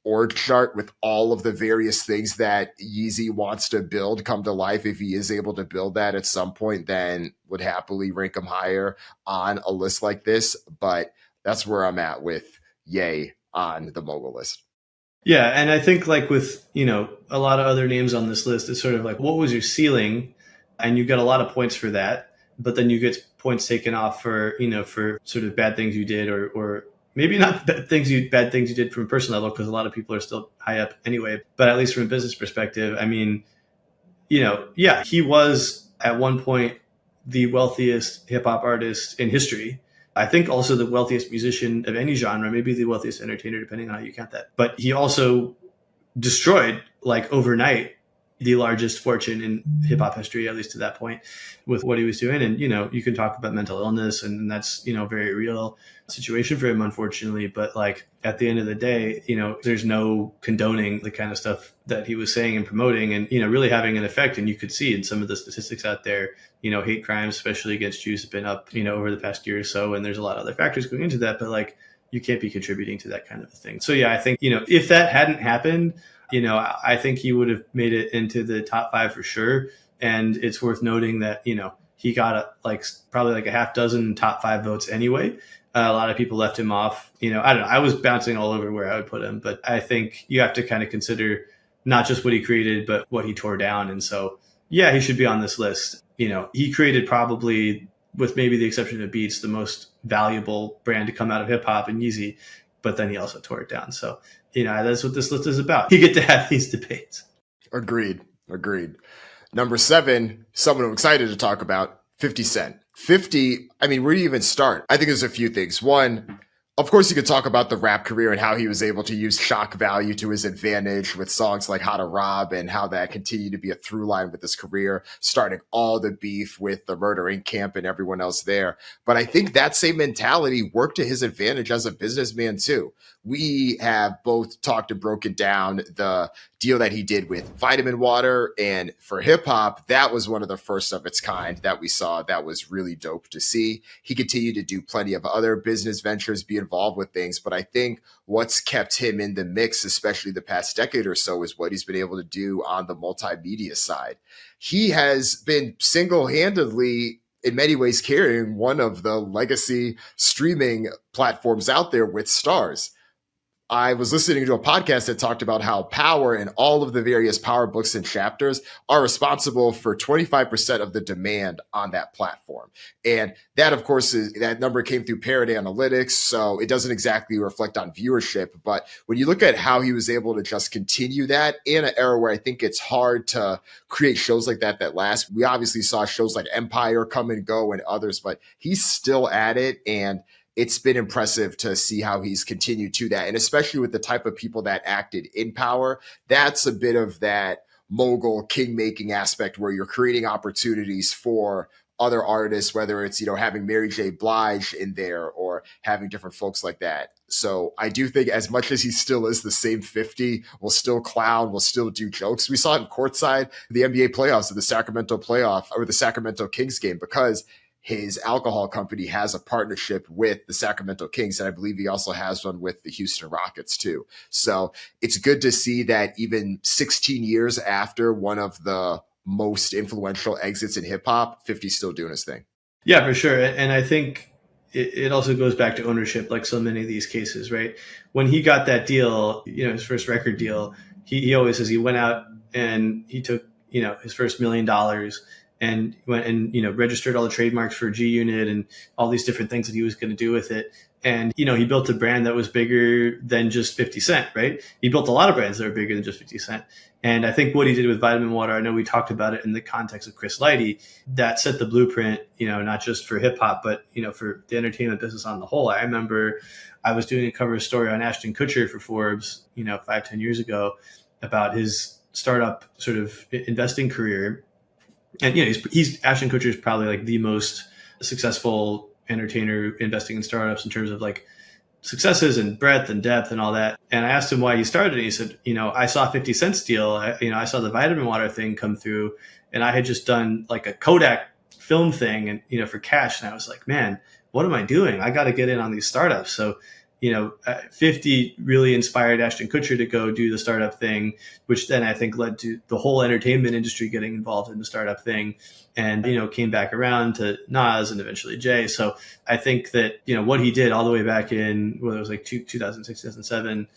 S1: org chart with all of the various things that Yeezy wants to build come to life. If he is able to build that at some point, then would happily rank him higher on a list like this. But that's where I'm at with Ye on the mogul list.
S2: Yeah. And I think like with, a lot of other names on this list, it's sort of like, what was your ceiling? And you get a lot of points for that, but then you get points taken off for, for sort of bad things you did, or maybe not bad things you did from a personal level, because a lot of people are still high up anyway. But at least from a business perspective, I mean, he was at one point the wealthiest hip hop artist in history. I think also the wealthiest musician of any genre, maybe the wealthiest entertainer, depending on how you count that. But he also destroyed, like overnight, the largest fortune in hip hop history, at least to that point, with what he was doing. And, you can talk about mental illness, and that's, a very real situation for him, unfortunately. But like at the end of the day, there's no condoning the kind of stuff that he was saying and promoting, and, really having an effect. And you could see in some of the statistics out there, hate crimes, especially against Jews, have been up, over the past year or so. And there's a lot of other factors going into that, but like, you can't be contributing to that kind of a thing. So yeah, I think, if that hadn't happened, I think he would have made it into the top 5 for sure. And it's worth noting that, he got probably like a half dozen top 5 votes anyway. A lot of people left him off. I don't know. I was bouncing all over where I would put him, but I think you have to kind of consider not just what he created, but what he tore down. And so, yeah, he should be on this list. He created probably, with maybe the exception of Beats, the most valuable brand to come out of hip hop, and Yeezy. but then he also tore it down. So, that's what this list is about. You get to have these debates.
S1: Agreed. Number 7, someone I'm excited to talk about, 50 Cent. 50, I mean, where do you even start? I think there's a few things. One, of course, you could talk about the rap career and how he was able to use shock value to his advantage with songs like How to Rob, and how that continued to be a through line with his career, starting all the beef with the Murder Inc. camp and everyone else there. But I think that same mentality worked to his advantage as a businessman too. We have both talked and broken down the deal that he did with Vitamin Water, and for hip hop, that was one of the first of its kind that we saw. That was really dope to see. He continued to do plenty of other business ventures, be involved with things, but I think what's kept him in the mix, especially the past decade or so, is what he's been able to do on the multimedia side. He has been single-handedly, in many ways, carrying one of the legacy streaming platforms out there with Stars. I was listening to a podcast that talked about how Power and all of the various Power books and chapters are responsible for 25% of the demand on that platform. And that, of course, that number came through Parrot Analytics, so it doesn't exactly reflect on viewership. But when you look at how he was able to just continue that in an era where I think it's hard to create shows like that last, we obviously saw shows like Empire come and go and others, but he's still at it. And it's been impressive to see how he's continued to that. And especially with the type of people that acted in Power, that's a bit of that mogul king-making aspect where you're creating opportunities for other artists, whether it's, having Mary J. Blige in there or having different folks like that. So I do think as much as he still is the same 50, will still clown, will still do jokes. We saw him courtside the NBA playoffs of the Sacramento playoff or the Sacramento Kings game, because his alcohol company has a partnership with the Sacramento Kings, and I believe he also has one with the Houston Rockets too. So it's good to see that even 16 years after one of the most influential exits in hip hop, 50's still doing his thing.
S2: Yeah, for sure. And I think it also goes back to ownership, like so many of these cases, right? When he got that deal, his first record deal, he always says he went out and he took, his first $1 million and went and, registered all the trademarks for G Unit and all these different things that he was going to do with it. And, he built a brand that was bigger than just 50 Cent, right? He built a lot of brands that were bigger than just 50 Cent. And I think what he did with Vitamin Water, I know we talked about it in the context of Chris Lighty, that set the blueprint, not just for hip hop, but, for the entertainment business on the whole. I remember I was doing a cover story on Ashton Kutcher for Forbes, 5-10 years ago about his startup sort of investing career. And he's Ashton Kutcher is probably like the most successful entertainer investing in startups in terms of like successes and breadth and depth and all that. And I asked him why he started, and he said, I saw 50 Cent's deal. I saw the Vitamin Water thing come through, and I had just done like a Kodak film thing and for cash, and I was like, man, what am I doing? I got to get in on these startups. So 50 really inspired Ashton Kutcher to go do the startup thing, which then I think led to the whole entertainment industry getting involved in the startup thing, and, came back around to Nas and eventually Jay. So I think that, what he did all the way back in, whether it was like 2006, 2007,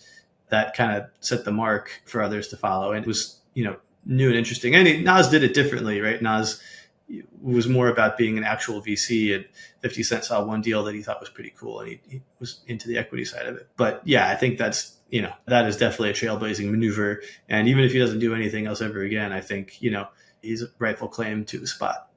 S2: that kind of set the mark for others to follow. And it was, new and interesting. And Nas did it differently, right? Nas was more about being an actual VC, and 50 Cent saw one deal that he thought was pretty cool, and he was into the equity side of it. But yeah, I think that's, that is definitely a trailblazing maneuver. And even if he doesn't do anything else ever again, I think, he's a rightful claim to the spot.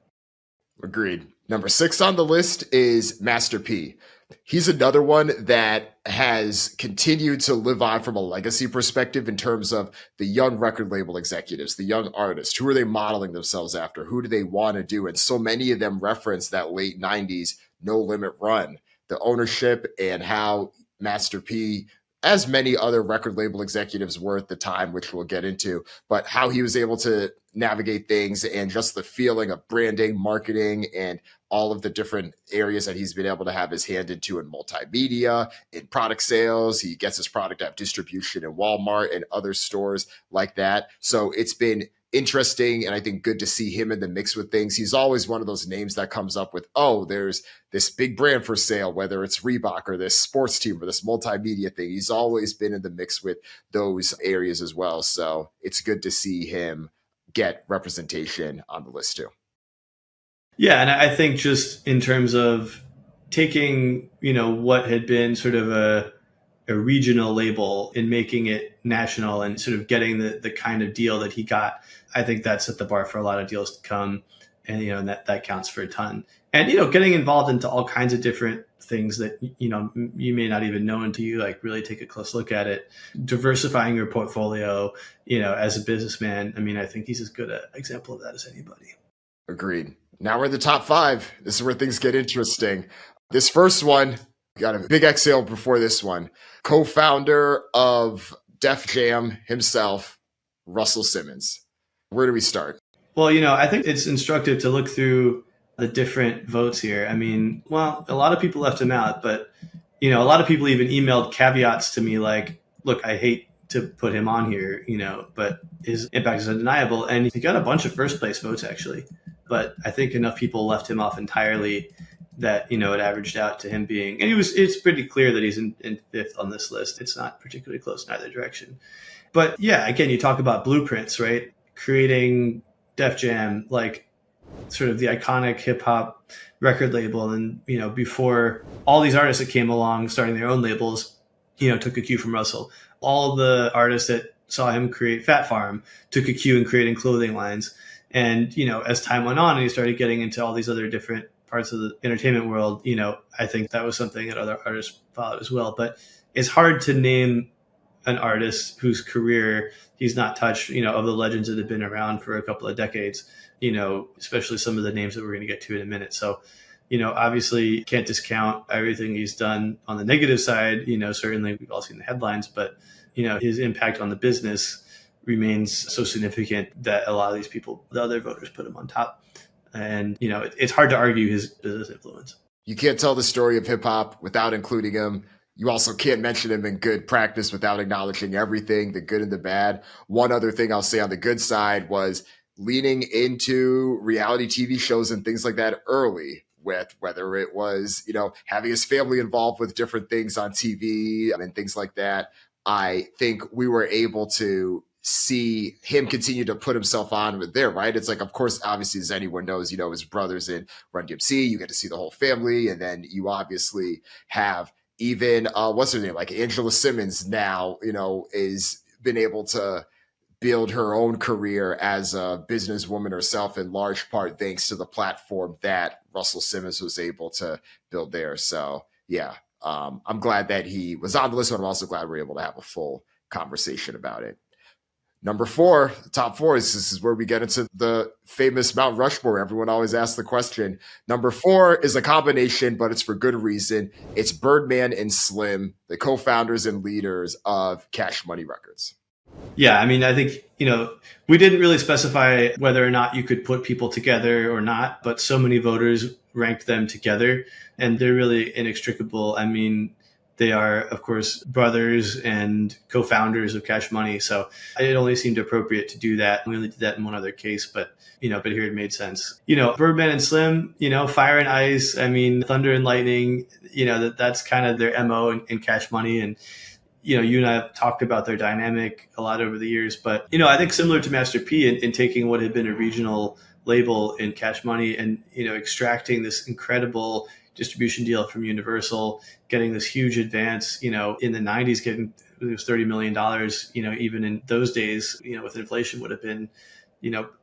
S1: Agreed. Number 6 on the list is Master P. He's another one that has continued to live on from a legacy perspective in terms of the young record label executives, the young artists. Who are they modeling themselves after? Who do they want to do? And so many of them reference that late 90s No Limit run, the ownership, and how Master P, as many other record label executives were at the time, which we'll get into, but how he was able to navigate things and just the feeling of branding, marketing, and all of the different areas that he's been able to have his hand into in multimedia, in product sales. He gets his product at distribution in Walmart and other stores like that. So it's been interesting, and I think good to see him in the mix with things. He's always one of those names that comes up with, oh, there's this big brand for sale, whether it's Reebok or this sports team or this multimedia thing. He's always been in the mix with those areas as well. So it's good to see him get representation on the list too.
S2: Yeah, and I think just in terms of taking, what had been sort of a a regional label and making it national and sort of getting the kind of deal that he got. I think that set the bar for a lot of deals to come. And, and that counts for a ton. And, getting involved into all kinds of different things that, you may not even know until you like really take a close look at it. Diversifying your portfolio, as a businessman. I mean, I think he's as good an example of that as anybody.
S1: Agreed. Now we're in the top 5. This is where things get interesting. This first one, got a big exhale before this one. Co-founder of Def Jam himself, Russell Simmons. Where do we start?
S2: Well, I think it's instructive to look through the different votes here. I mean, well, a lot of people left him out, but, a lot of people even emailed caveats to me like, look, I hate to put him on here, but his impact is undeniable. And he got a bunch of first place votes, actually. But I think enough people left him off entirely that, it averaged out to him being, and it's pretty clear that he's in 5th on this list. It's not particularly close in either direction. But yeah, again, you talk about blueprints, right? Creating Def Jam, like sort of the iconic hip hop record label. And, before all these artists that came along starting their own labels, took a cue from Russell. All the artists that saw him create Fat Farm took a cue in creating clothing lines. And, as time went on and he started getting into all these other different parts of the entertainment world, I think that was something that other artists followed as well. But it's hard to name an artist whose career he's not touched, of the legends that have been around for a couple of decades, especially some of the names that we're going to get to in a minute. So, obviously can't discount everything he's done on the negative side. Certainly we've all seen the headlines, but, his impact on the business remains so significant that a lot of these people, the other voters, put him on top. And, it's hard to argue his business influence.
S1: You can't tell the story of hip hop without including him. You also can't mention him in good practice without acknowledging everything, the good and the bad. One other thing I'll say on the good side was leaning into reality TV shows and things like that early, with whether it was, having his family involved with different things on TV and things like that. I think we were able to see him continue to put himself on with there, right? It's like, of course, obviously, as anyone knows, his brothers in Run DMC, you get to see the whole family. And then you obviously have even, what's her name? Like Angela Simmons now, is been able to build her own career as a businesswoman herself, in large part thanks to the platform that Russell Simmons was able to build there. So yeah, I'm glad that he was on the list, but I'm also glad we're able to have a full conversation about it. Number 4, the top 4 this is where we get into the famous Mount Rushmore. Everyone always asks the question. Number 4 is a combination, but it's for good reason. It's Birdman and Slim, the co-founders and leaders of Cash Money Records.
S2: Yeah, I mean, I think, we didn't really specify whether or not you could put people together or not, but so many voters ranked them together, and they're really inextricable. I mean, they are, of course, brothers and co-founders of Cash Money. So it only seemed appropriate to do that. We only did that in one other case, but here it made sense. Birdman and Slim, Fire and Ice, I mean, Thunder and Lightning, that's kind of their MO in Cash Money. And, you and I have talked about their dynamic a lot over the years. But, I think similar to Master P in taking what had been a regional label in Cash Money and, extracting this incredible distribution deal from Universal, getting this huge advance, in the 90s, it was $30 million, even in those days, with inflation would have been,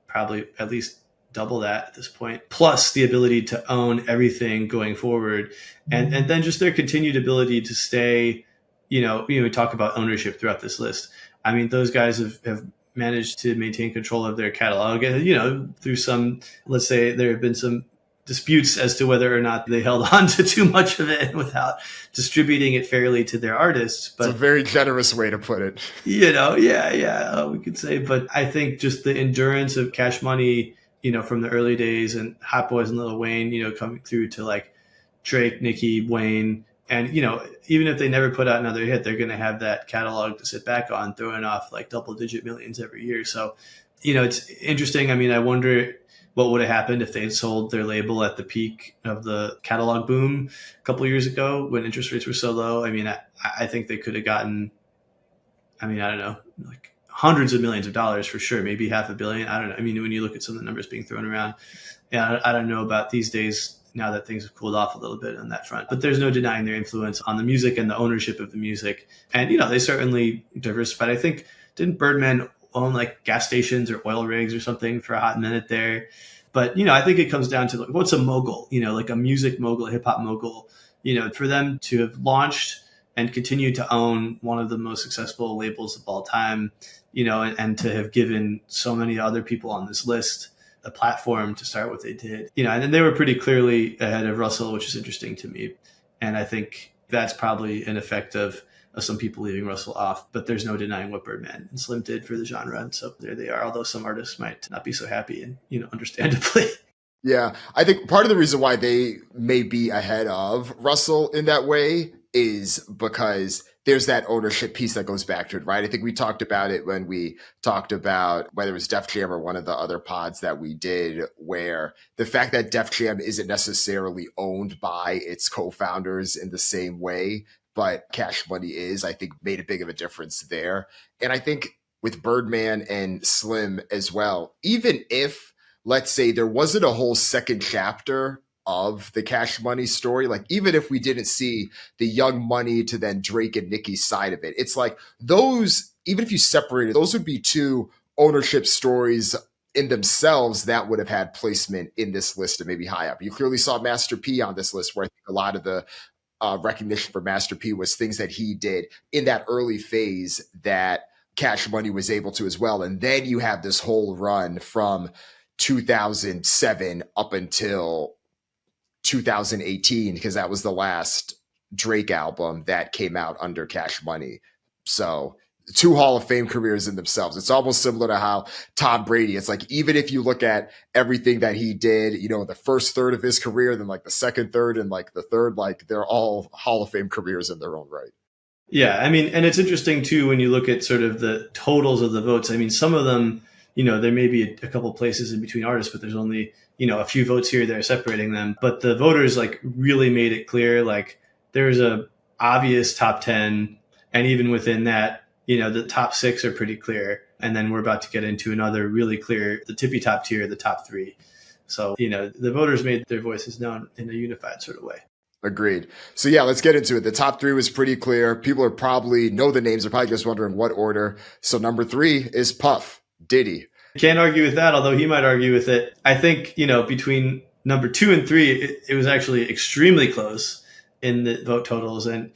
S2: probably at least double that at this point, plus the ability to own everything going forward. And then just their continued ability to stay, we talk about ownership throughout this list. I mean, those guys have managed to maintain control of their catalog and, through some, let's say there have been some disputes as to whether or not they held on to too much of it without distributing it fairly to their artists. But
S1: it's a very generous way to put it.
S2: We could say. But I think just the endurance of Cash Money, from the early days, and Hot Boys and Lil Wayne, coming through to like Drake, Nicki, Wayne. And, even if they never put out another hit, they're going to have that catalog to sit back on, throwing off like double-digit millions every year. So, it's interesting. I mean, I wonder what would have happened if they had sold their label at the peak of the catalog boom a couple of years ago when interest rates were so low. I mean, I think they could have gotten, I don't know, like hundreds of millions of dollars for sure, maybe $500 million. I don't know. I mean, when you look at some of the numbers being thrown around, I don't know about these days now that things have cooled off a little bit on that front. But there's no denying their influence on the music and the ownership of the music. And, they certainly diversified. I think, didn't Birdman own like gas stations or oil rigs or something for a hot minute there? But, I think it comes down to like, what's a mogul, like a music mogul, a hip hop mogul, for them to have launched and continue to own one of the most successful labels of all time, and to have given so many other people on this list a platform to start what they did, and then they were pretty clearly ahead of Russell, which is interesting to me. And I think that's probably an effect of some people leaving Russell off, but there's no denying what Birdman and Slim did for the genre. And so there they are, although some artists might not be so happy and, understandably.
S1: Yeah, I think part of the reason why they may be ahead of Russell in that way is because there's that ownership piece that goes back to it, right? I think we talked about it when we talked about whether it was Def Jam or one of the other pods that we did, where the fact that Def Jam isn't necessarily owned by its co-founders in the same way, but Cash Money is, I think made a big of a difference there. And I think with Birdman and Slim as well, even if, let's say, there wasn't a whole second chapter of the Cash Money story, like even if we didn't see the Young Money to then Drake and Nicki side of it, it's like those, even if you separated, those would be two ownership stories in themselves that would have had placement in this list and maybe high up. You clearly saw Master P on this list, where I think a lot of the recognition for Master P was things that he did in that early phase that Cash Money was able to as well. And then you have this whole run from 2007 up until 2018, because that was the last Drake album that came out under Cash Money. So two Hall of Fame careers in themselves. It's almost similar to how Tom Brady, it's like, even if you look at everything that he did, the first third of his career, then like the second third and like the third, like they're all Hall of Fame careers in their own right.
S2: Yeah. I mean, and it's interesting too, when you look at sort of the totals of the votes. I mean, some of them, there may be a couple places in between artists, but there's only, a few votes here or there separating them. But the voters like really made it clear, like there's a obvious top 10. And even within that, the top 6 are pretty clear. And then we're about to get into another really clear, the tippy top tier, the top 3. So, the voters made their voices known in a unified sort of way.
S1: Agreed. So yeah, let's get into it. The top 3 was pretty clear. People are probably know the names. They're probably just wondering what order. So number 3 is Puff Diddy.
S2: Can't argue with that, although he might argue with it. I think, between number 2 and 3, it was actually extremely close in the vote totals. And,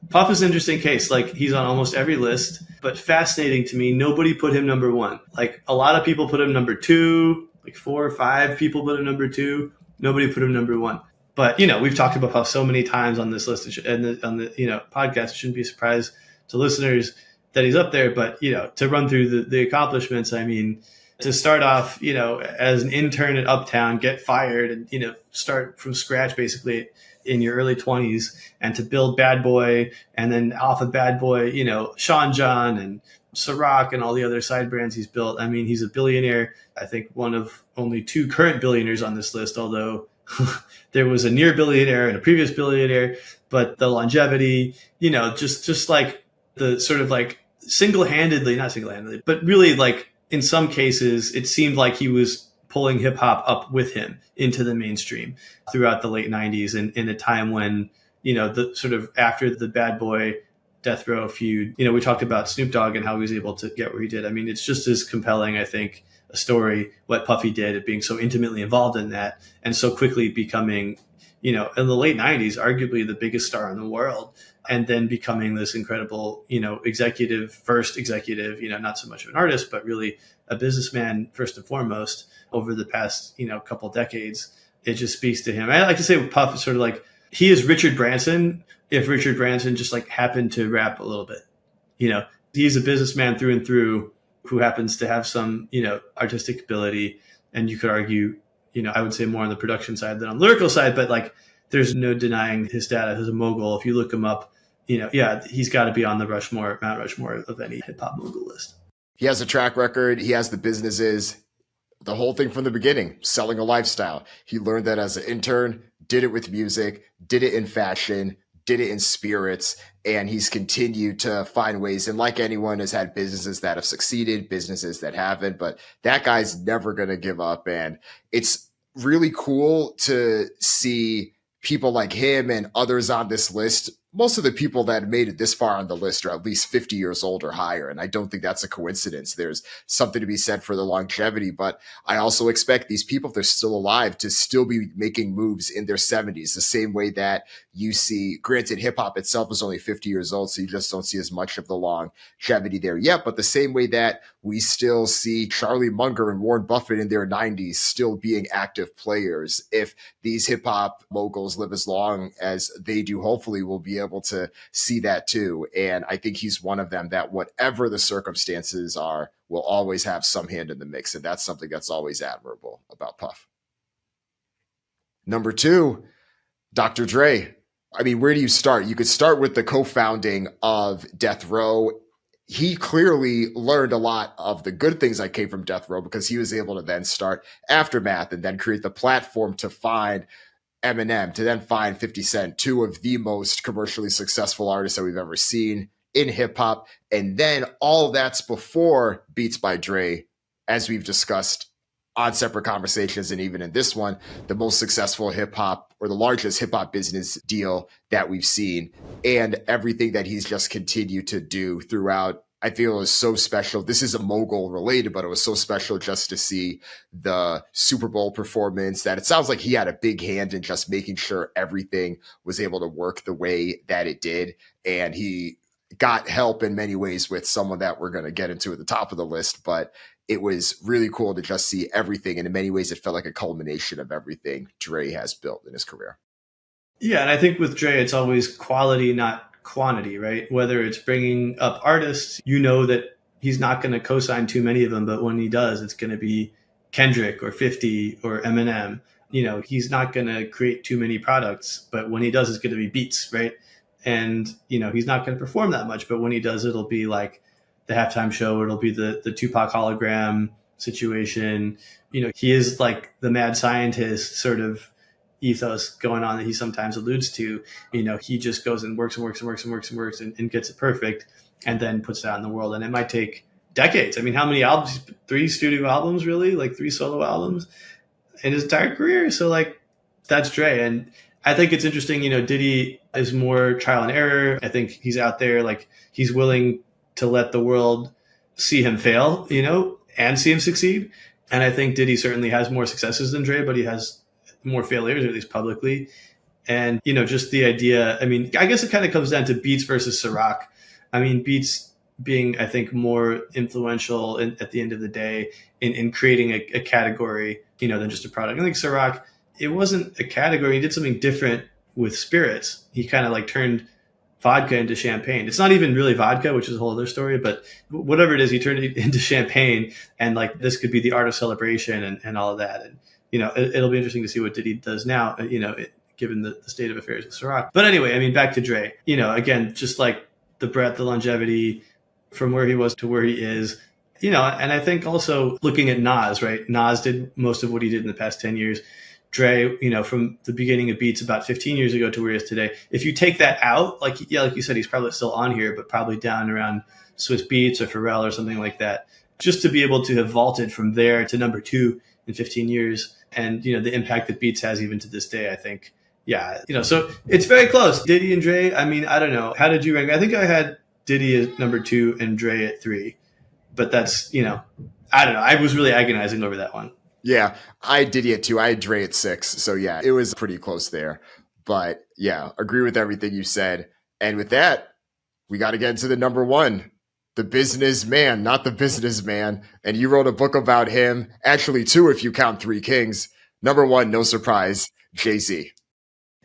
S2: Puff is an interesting case. Like, he's on almost every list, but fascinating to me, nobody put him number 1. Like, a lot of people put him number 2, like 4 or 5 people put him number 2. Nobody put him number 1. But, we've talked about Puff so many times on this list and on the podcast. It shouldn't be a surprise to listeners that he's up there. But, to run through the accomplishments, I mean, to start off, as an intern at Uptown, get fired and, start from scratch basically in your early 20s, and to build Bad Boy, and then off of Bad Boy, Sean John and Ciroc and all the other side brands he's built. I mean, he's a billionaire. I think one of only 2 current billionaires on this list, although there was a near billionaire and a previous billionaire. But the longevity, just like the sort of like not single-handedly, but really like in some cases, it seemed like he was pulling hip hop up with him into the mainstream throughout the late 90s, and in a time when, the sort of after the Bad Boy Death Row feud, we talked about Snoop Dogg and how he was able to get where he did. I mean, it's just as compelling, I think, a story, what Puffy did at being so intimately involved in that and so quickly becoming, in the late 90s, arguably the biggest star in the world. And then becoming this incredible, first executive, not so much of an artist, but really a businessman first and foremost over the past, couple decades. It just speaks to him. I like to say with Puff, it's sort of like he is Richard Branson if Richard Branson just like happened to rap a little bit. He's a businessman through and through who happens to have some, artistic ability. And you could argue, I would say more on the production side than on the lyrical side, but like there's no denying his status as a mogul. If you look him up, he's got to be on the Mount Rushmore of any hip hop mogul list.
S1: He has a track record. He has the businesses, the whole thing from the beginning, selling a lifestyle. He learned that as an intern, did it with music, did it in fashion, did it in spirits, and he's continued to find ways. And like anyone, has had businesses that have succeeded, businesses that haven't, but that guy's never going to give up. And it's really cool to see people like him and others on this list. Most of the people that made it this far on the list are at least 50 years old or higher. And I don't think that's a coincidence. There's something to be said for the longevity, but I also expect these people, if they're still alive, to still be making moves in their 70s, the same way that you see, granted, hip hop itself is only 50 years old, so you just don't see as much of the longevity there yet. But the same way that we still see Charlie Munger and Warren Buffett in their 90s still being active players. If these hip hop moguls live as long as they do, hopefully we'll be able to see that too. And I think he's one of them that, whatever the circumstances are, will always have some hand in the mix. And that's something that's always admirable about Puff. Number 2, Dr. Dre. I mean, where do you start? You could start with the co-founding of Death Row. He clearly learned a lot of the good things that came from Death Row, because he was able to then start Aftermath and then create the platform to find Eminem, to then find 50 Cent, 2 of the most commercially successful artists that we've ever seen in hip hop. And then all that's before Beats by Dre, as we've discussed on separate conversations, and even in this one, the most successful hip hop, or the largest hip hop business deal that we've seen, and everything that he's just continued to do throughout. I feel it was so special. This is a mogul related, but it was so special just to see the Super Bowl performance, that it sounds like he had a big hand in just making sure everything was able to work the way that it did. And he got help in many ways with someone that we're going to get into at the top of the list, but it was really cool to just see everything. And in many ways, it felt like a culmination of everything Dre has built in his career.
S2: Yeah, and I think with Dre, it's always quality, not quantity, right? Whether it's bringing up artists, you know that he's not going to co-sign too many of them, but when he does, it's going to be Kendrick or 50 or Eminem. You know, he's not going to create too many products, but when he does, it's going to be beats, right? And, you know, he's not going to perform that much, but when he does, it'll be like the halftime show, it'll be the Tupac hologram situation. You know, he is like the mad scientist sort of ethos going on that he sometimes alludes to. You know, he just goes and works and works and works and works and works and gets it perfect, and then puts it out in the world. And it might take decades. I mean, how many albums? 3 studio albums, really? Like 3 solo albums in his entire career. So like, that's Dre. And I think it's interesting, you know, Diddy is more trial and error. I think he's out there, like, he's willing to let the world see him fail, you know, and see him succeed. And I think Diddy certainly has more successes than Dre, but he has more failures, or at least publicly. And, you know, just the idea, I mean, I guess it kind of comes down to Beats versus Ciroc. I mean, Beats being, I think, more influential at the end of the day in creating a category, you know, than just a product. I think Ciroc, it wasn't a category. He did something different with spirits. He kind of like turned vodka into champagne. It's not even really vodka, which is a whole other story, but whatever it is, he turned it into champagne, and like, this could be the art of celebration and all of that. And, you know, it'll be interesting to see what Diddy does now, you know, given the state of affairs with Ciroc. But anyway, I mean, back to Dre, you know, again, just like the breadth, the longevity from where he was to where he is, you know. And I think also looking at Nas, right? Nas did most of what he did in the past 10 years. Dre, you know, from the beginning of Beats about 15 years ago to where he is today. If you take that out, like, yeah, like you said, he's probably still on here, but probably down around Swiss Beats or Pharrell or something like that. Just to be able to have vaulted from there to number 2 in 15 years. And, you know, the impact that Beats has even to this day, I think. Yeah, you know, so it's very close. Diddy and Dre, I mean, I don't know. How did you rank? I think I had Diddy at number 2 and Dre at 3. But that's, you know, I don't know. I was really agonizing over that one.
S1: Yeah, I had Diddy at 2. I had Dre at 6. So yeah, it was pretty close there. But yeah, agree with everything you said. And with that, we got to get into the number 1, the businessman, not the businessman. And you wrote a book about him. Actually, 2 if you count 3 Kings. Number 1, no surprise, Jay-Z.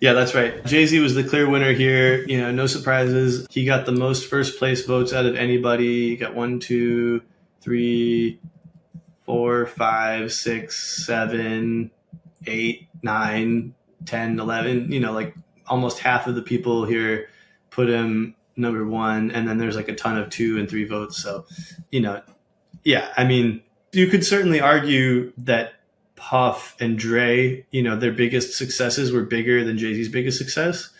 S2: Yeah, that's right. Jay-Z was the clear winner here. You know, no surprises. He got the most first place votes out of anybody. He got 1, 2, 3, 4, 5, 6, 7, 8, 9, 10, 11. You know, like almost half of the people here put him number 1. And then there's like a ton of 2 and 3 votes. So, you know, yeah, I mean, you could certainly argue that Puff and Dre, you know, their biggest successes were bigger than Jay-Z's biggest success.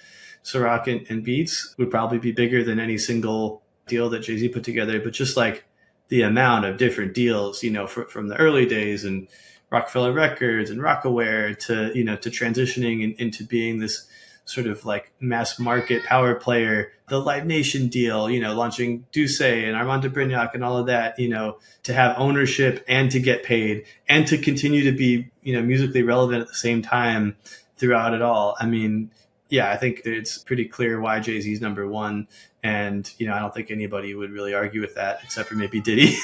S2: Ciroc and Beats would probably be bigger than any single deal that Jay-Z put together. But just like the amount of different deals, you know, from the early days and Rockefeller Records and Rockaware to, to transitioning into being this sort of like mass market power player, the Live Nation deal, launching Duce and Armand de Brignac and all of that, to have ownership and to get paid and to continue to be, musically relevant at the same time throughout it all. I mean, yeah, I think it's pretty clear why Jay-Z's number one. And, I don't think anybody would really argue with that except for maybe Diddy.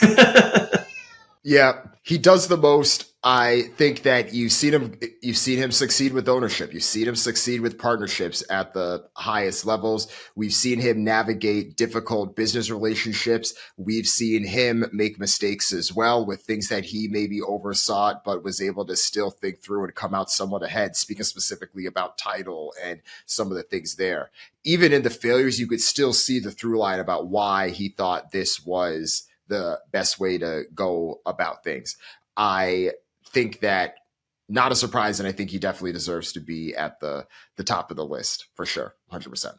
S1: Yeah, he does the most. I think that you've seen him succeed with ownership. You've seen him succeed with partnerships at the highest levels. We've seen him navigate difficult business relationships. We've seen him make mistakes as well with things that he maybe oversaw, but was able to still think through and come out somewhat ahead, speaking specifically about Tidal and some of the things there. Even in the failures, you could still see the through line about why he thought this was the best way to go about things. I think that not a surprise, and I think he definitely deserves to be at the top of the list for sure, 100%.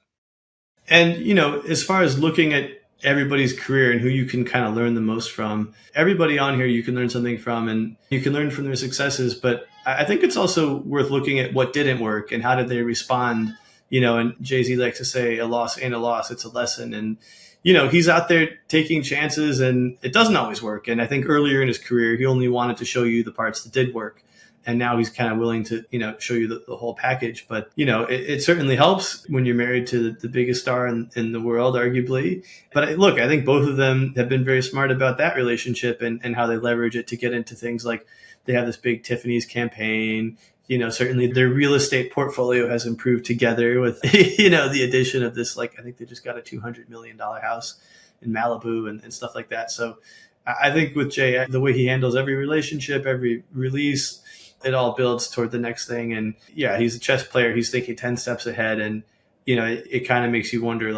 S2: And, as far as looking at everybody's career and who you can kind of learn the most from, everybody on here you can learn something from, and you can learn from their successes. But I think it's also worth looking at what didn't work and how did they respond. And Jay-Z likes to say a loss ain't a loss, it's a lesson. And he's out there taking chances and it doesn't always work. And I think earlier in his career, he only wanted to show you the parts that did work. And now he's kind of willing to, show you the whole package. But, it certainly helps when you're married to the biggest star in the world, arguably. But I think both of them have been very smart about that relationship and how they leverage it to get into things like they have this big Tiffany's campaign. Certainly their real estate portfolio has improved together with, the addition of this, I think they just got a $200 million house in Malibu and stuff like that. So I think with Jay, the way he handles every relationship, every release, it all builds toward the next thing. And yeah, he's a chess player. He's thinking 10 steps ahead. And, it kind of makes you wonder,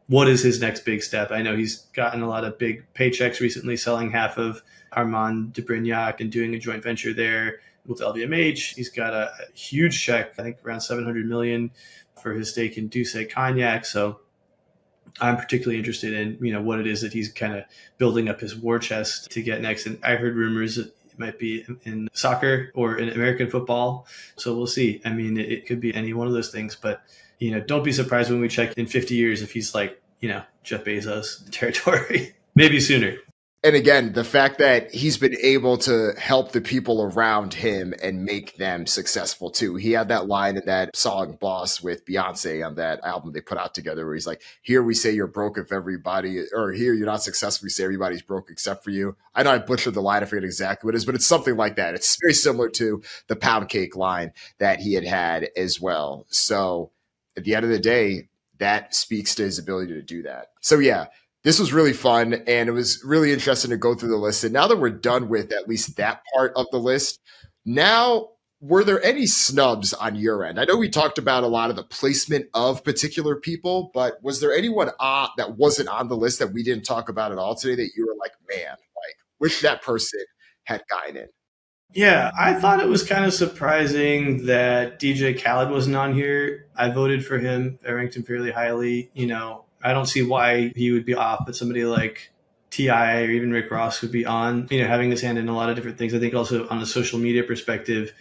S2: what is his next big step? I know he's gotten a lot of big paychecks recently, selling half of Armand de Brignac and doing a joint venture there with LVMH. He's got a huge check, I think around $700 million for his stake in Duce Cognac. So I'm particularly interested in, what it is that he's kind of building up his war chest to get next. And I've heard rumors that it might be in soccer or in American football. So we'll see. I mean, it could be any one of those things, but, don't be surprised when we check in 50 years if he's Jeff Bezos territory, maybe sooner.
S1: And again, the fact that he's been able to help the people around him and make them successful too. He had that line in that song Boss with Beyonce on that album they put out together where he's like, here we say you're broke if everybody, or here you're not successful, we say everybody's broke except for you. I know I butchered the line, I forget exactly what it is, but it's something like that. It's very similar to the pound cake line that he had as well. So at the end of the day, that speaks to his ability to do that. So yeah, this was really fun, and it was really interesting to go through the list. And now that we're done with at least that part of the list, now, were there any snubs on your end? I know we talked about a lot of the placement of particular people, but was there anyone that wasn't on the list that we didn't talk about at all today that you were like, man, wish that person had gotten in?
S2: Yeah, I thought it was kind of surprising that DJ Khaled wasn't on here. I voted for him. I ranked him fairly highly. I don't see why he would be off, but somebody like T.I. or even Rick Ross would be on, having his hand in a lot of different things. I think also on a social media perspective,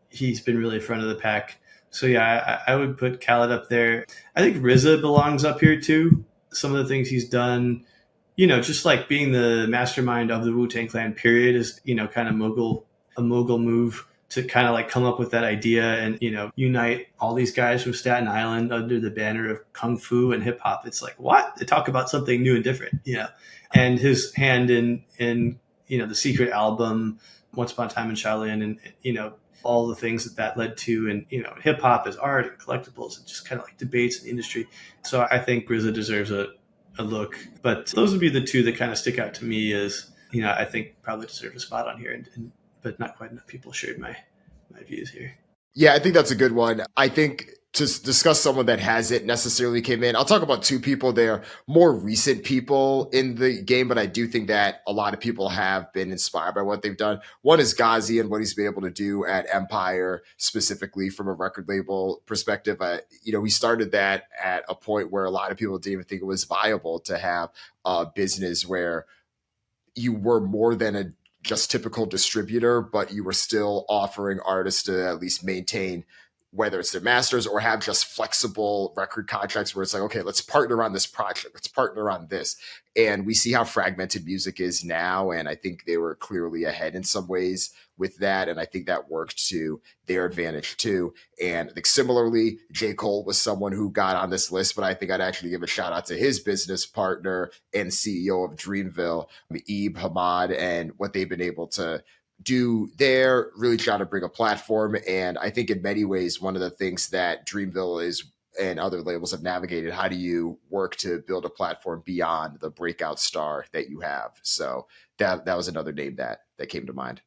S2: he's been really front of the pack. So yeah, I would put Khaled up there. I think RZA belongs up here too. Some of the things he's done, just like being the mastermind of the Wu-Tang Clan period is, kind of a mogul move to kind of come up with that idea and, unite all these guys from Staten Island under the banner of Kung Fu and hip hop. It's like, what? They talk about something new and different, and his hand in, the Secret album, Once Upon a Time in Shaolin, and, all the things that led to, and, hip hop as art and collectibles and just kind of debates in the industry. So I think RZA deserves a look, but those would be the two that kind of stick out to me as, I think probably deserve a spot on here, but not quite enough people shared my views here.
S1: Yeah, I think that's a good one. I think to discuss someone that hasn't necessarily came in, I'll talk about two people there, more recent people in the game, but I do think that a lot of people have been inspired by what they've done. One is Ghazi and what he's been able to do at Empire, specifically from a record label perspective. He started that at a point where a lot of people didn't even think it was viable to have a business where you were more than just typical distributor, but you were still offering artists to at least maintain whether it's their masters or have just flexible record contracts where it's like, okay, let's partner on this project, let's partner on this. And we see how fragmented music is now. And I think they were clearly ahead in some ways with that. And I think that worked to their advantage too. And I think similarly, J. Cole was someone who got on this list, but I think I'd actually give a shout out to his business partner and CEO of Dreamville, Ebe Hamad, and what they've been able to do there, really trying to bring a platform. And I think in many ways, one of the things that Dreamville is and other labels have navigated, how do you work to build a platform beyond the breakout star that you have? So that was another name that came to mind.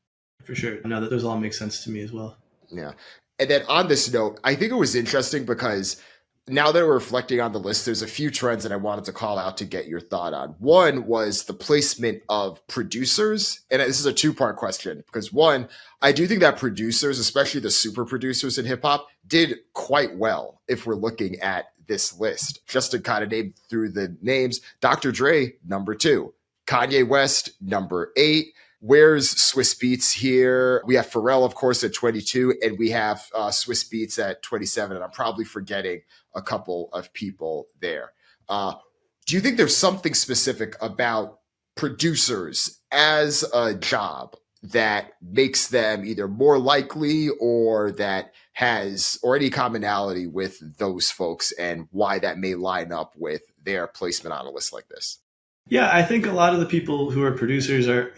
S2: For sure. No, those all make sense to me as well.
S1: Yeah. And then on this note, I think it was interesting because now that we're reflecting on the list, there's a few trends that I wanted to call out to get your thought on. One was the placement of producers. And this is a two-part question because one, I do think that producers, especially the super producers in hip hop, did quite well if we're looking at this list. Just to kind of name through the names, Dr. Dre, number 2, Kanye West, number 8. Where's Swiss Beats here? We have Pharrell, of course, at 22, and we have Swiss Beats at 27. And I'm probably forgetting a couple of people there. Do you think there's something specific about producers as a job that makes them either more likely or that has or any commonality with those folks and why that may line up with their placement on a list like this?
S2: Yeah, I think a lot of the people who are producers are,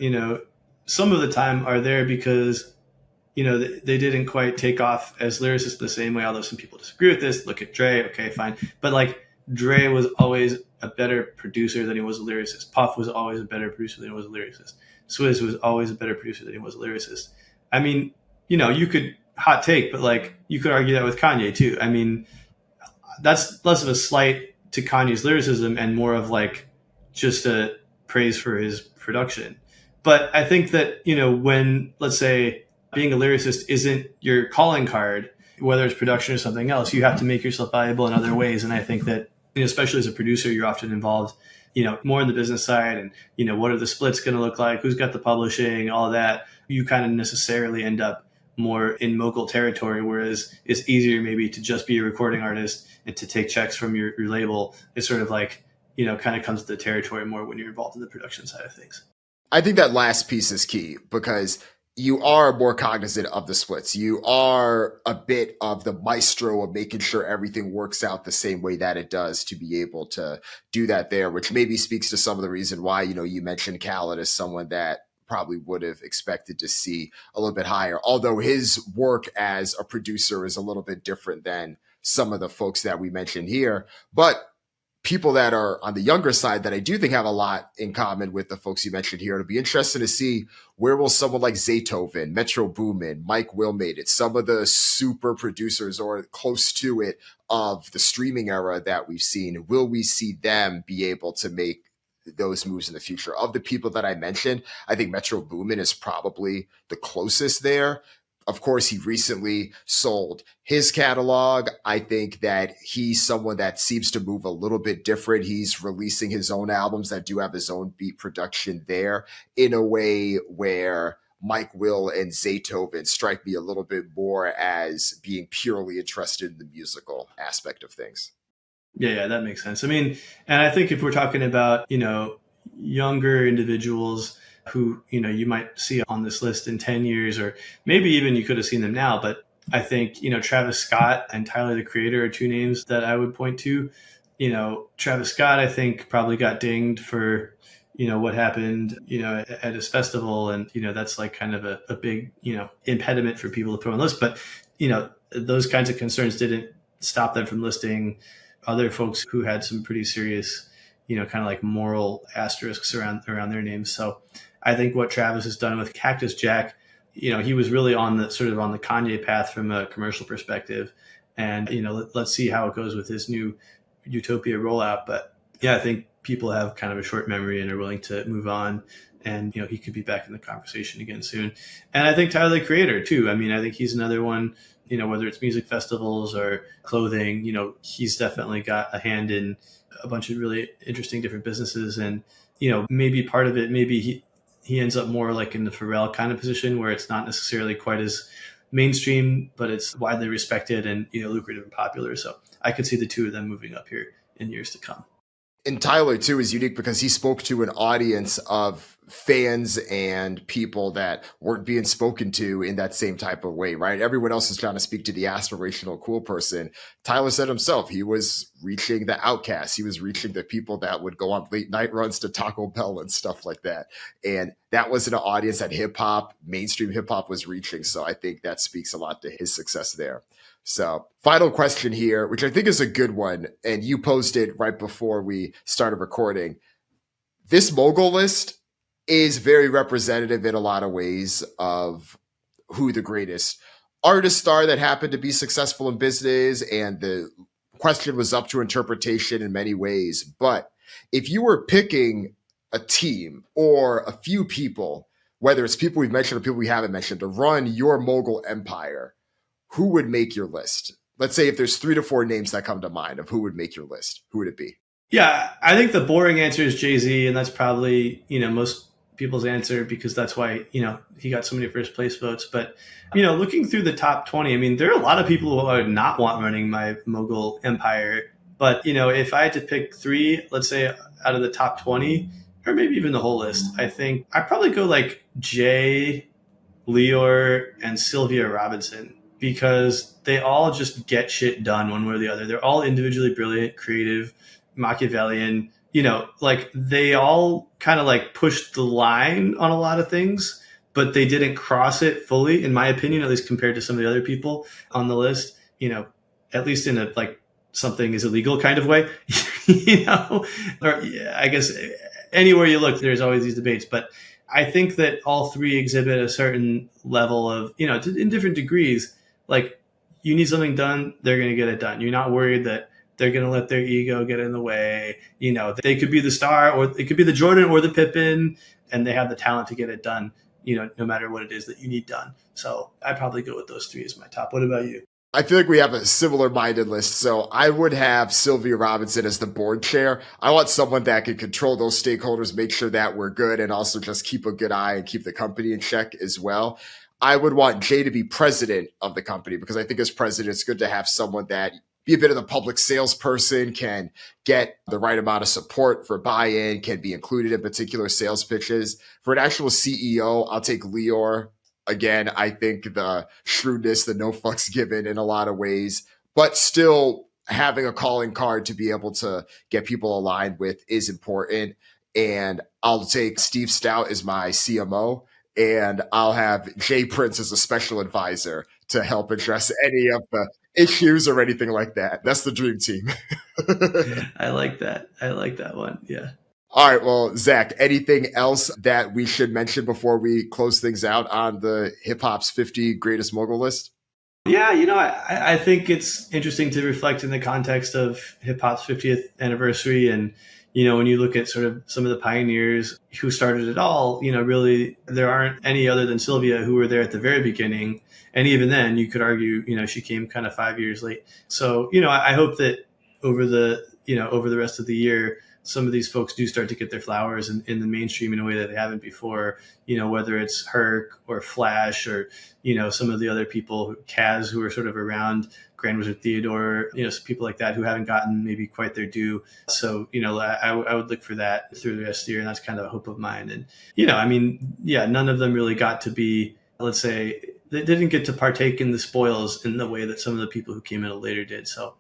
S2: some of the time are there because, they didn't quite take off as lyricists the same way, although some people disagree with this. Look at Dre. Okay, fine. But like Dre was always a better producer than he was a lyricist. Puff was always a better producer than he was a lyricist. Swizz was always a better producer than he was a lyricist. I mean, you could hot take, but like you could argue that with Kanye too. I mean, that's less of a slight to Kanye's lyricism and more of like just a praise for his production. But I think that, when, let's say, being a lyricist isn't your calling card, whether it's production or something else, you have to make yourself valuable in other ways. And I think that, especially as a producer, you're often involved, more in the business side and, what are the splits going to look like? Who's got the publishing, all of that. You kind of necessarily end up more in mogul territory, whereas it's easier maybe to just be a recording artist and to take checks from your label. It's sort of like, kind of comes to the territory more when you're involved in the production side of things.
S1: I think that last piece is key because you are more cognizant of the splits. You are a bit of the maestro of making sure everything works out the same way that it does to be able to do that there, which maybe speaks to some of the reason why, you mentioned Khaled as someone that probably would have expected to see a little bit higher, although his work as a producer is a little bit different than some of the folks that we mentioned here. But people that are on the younger side that I do think have a lot in common with the folks you mentioned here. It'll be interesting to see where will someone like Zaytoven, Metro Boomin, Mike Will made it, some of the super producers or close to it of the streaming era that we've seen. Will we see them be able to make those moves in the future? Of the people that I mentioned, I think Metro Boomin is probably the closest there. Of course, he recently sold his catalog. I think that he's someone that seems to move a little bit different. He's releasing his own albums that do have his own beat production there in a way where Mike Will and Zaytoven strike me a little bit more as being purely interested in the musical aspect of things.
S2: Yeah, that makes sense. I mean, and I think if we're talking about, younger individuals who, you might see on this list in 10 years, or maybe even you could have seen them now. But I think, Travis Scott and Tyler, the Creator, are two names that I would point to. Travis Scott, I think, probably got dinged for, what happened, at his festival. And, that's like kind of a big, impediment for people to put on the list. But, those kinds of concerns didn't stop them from listing other folks who had some pretty serious, kind of like moral asterisks around their names. So I think what Travis has done with Cactus Jack, he was really on the Kanye path from a commercial perspective. And, let's see how it goes with his new Utopia rollout. But yeah, I think people have kind of a short memory and are willing to move on. And, he could be back in the conversation again soon. And I think Tyler, the Creator too. I mean, I think he's another one, whether it's music festivals or clothing, he's definitely got a hand in a bunch of really interesting different businesses. And, maybe part of it, maybe he ends up more like in the Pharrell kind of position where it's not necessarily quite as mainstream, but it's widely respected and lucrative and popular. So I could see the two of them moving up here in years to come.
S1: And Tyler too is unique because he spoke to an audience of fans and people that weren't being spoken to in that same type of way, right? Everyone else is trying to speak to the aspirational cool person. Tyler said himself, he was reaching the outcasts. He was reaching the people that would go on late night runs to Taco Bell and stuff like that. And that wasn't an audience that hip hop, mainstream hip hop was reaching. So I think that speaks a lot to his success there. So, final question here, which I think is a good one, and you posted right before we started recording. This mogul list is very representative in a lot of ways of who the greatest artists are that happen to be successful in business, and the question was up to interpretation in many ways. But if you were picking a team or a few people, whether it's people we've mentioned or people we haven't mentioned, to run your mogul empire, who would make your list? Let's say if there's 3 to 4 names that come to mind of who would make your list, who would it be?
S2: Yeah, I think the boring answer is Jay-Z, and that's probably, most people's answer because that's why, he got so many first place votes. But, looking through the top 20, I mean, there are a lot of people who I would not want running my mogul empire. But, if I had to pick 3, let's say out of the top 20, or maybe even the whole list, I think I'd probably go like Jay, Lior, and Sylvia Robinson, because they all just get shit done one way or the other. They're all individually brilliant, creative, Machiavellian, like they all kind of like pushed the line on a lot of things, but they didn't cross it fully, in my opinion, at least compared to some of the other people on the list, at least in a like something is illegal kind of way, or I guess anywhere you look, there's always these debates, but I think that all 3 exhibit a certain level of, in different degrees. Like, you need something done, they're going to get it done. You're not worried that they're going to let their ego get in the way. They could be the star, or it could be the Jordan or the Pippen, and they have the talent to get it done, no matter what it is that you need done. So I'd probably go with those 3 as my top. What about you?
S1: I feel like we have a similar minded list. So I would have Sylvia Robinson as the board chair. I want someone that can control those stakeholders, make sure that we're good, and also just keep a good eye and keep the company in check as well. I would want Jay to be president of the company because I think as president, it's good to have someone that be a bit of the public salesperson, can get the right amount of support for buy-in, can be included in particular sales pitches. For an actual CEO, I'll take Lior. Again, I think the shrewdness, the no fucks given in a lot of ways, but still having a calling card to be able to get people aligned with is important. And I'll take Steve Stout as my CMO. And I'll have Jay Prince as a special advisor to help address any of the issues or anything like that. That's the dream team.
S2: I like that. I like that one. Yeah.
S1: All right. Well, Zach, anything else that we should mention before we close things out on the hip hop's 50 greatest mogul list?
S2: Yeah, I think it's interesting to reflect in the context of hip hop's 50th anniversary. And, when you look at sort of some of the pioneers who started it all, really, there aren't any other than Sylvia who were there at the very beginning. And even then, you could argue, she came kind of 5 years late. So, I hope that over the rest of the year, some of these folks do start to get their flowers in the mainstream in a way that they haven't before, whether it's Herc or Flash or, some of the other people, Kaz, who are sort of around, Grand Wizard Theodore, some people like that who haven't gotten maybe quite their due. So, I would look for that through the rest of the year. And that's kind of a hope of mine. And, none of them really got to be, let's say, they didn't get to partake in the spoils in the way that some of the people who came in later did. So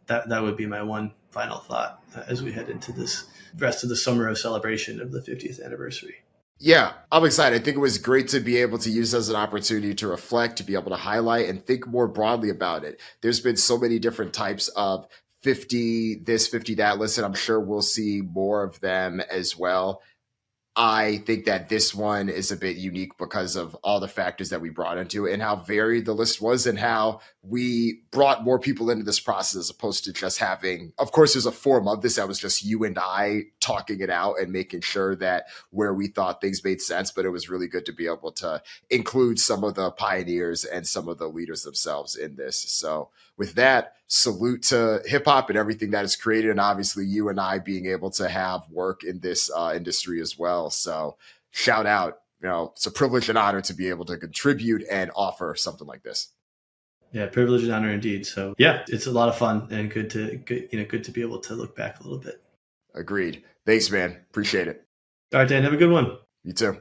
S2: that would be my one final thought as we head into this rest of the summer of celebration of the 50th anniversary.
S1: Yeah, I'm excited. I think it was great to be able to use as an opportunity to reflect, to be able to highlight and think more broadly about it. There's been so many different types of 50 this, 50 that list, and I'm sure we'll see more of them as well. I think that this one is a bit unique because of all the factors that we brought into it and how varied the list was and how we brought more people into this process as opposed to just having, of course, there's a form of this that was just you and I talking it out and making sure that where we thought things made sense, but it was really good to be able to include some of the pioneers and some of the leaders themselves in this. So with that, salute to hip hop and everything that is created. And obviously you and I being able to have work in this industry as well. So shout out. It's a privilege and honor to be able to contribute and offer something like this.
S2: Yeah, privilege and honor indeed. So yeah, it's a lot of fun and good to be able to look back a little bit.
S1: Agreed. Thanks, man. Appreciate it.
S2: All right, Dan, have a good one.
S1: You too.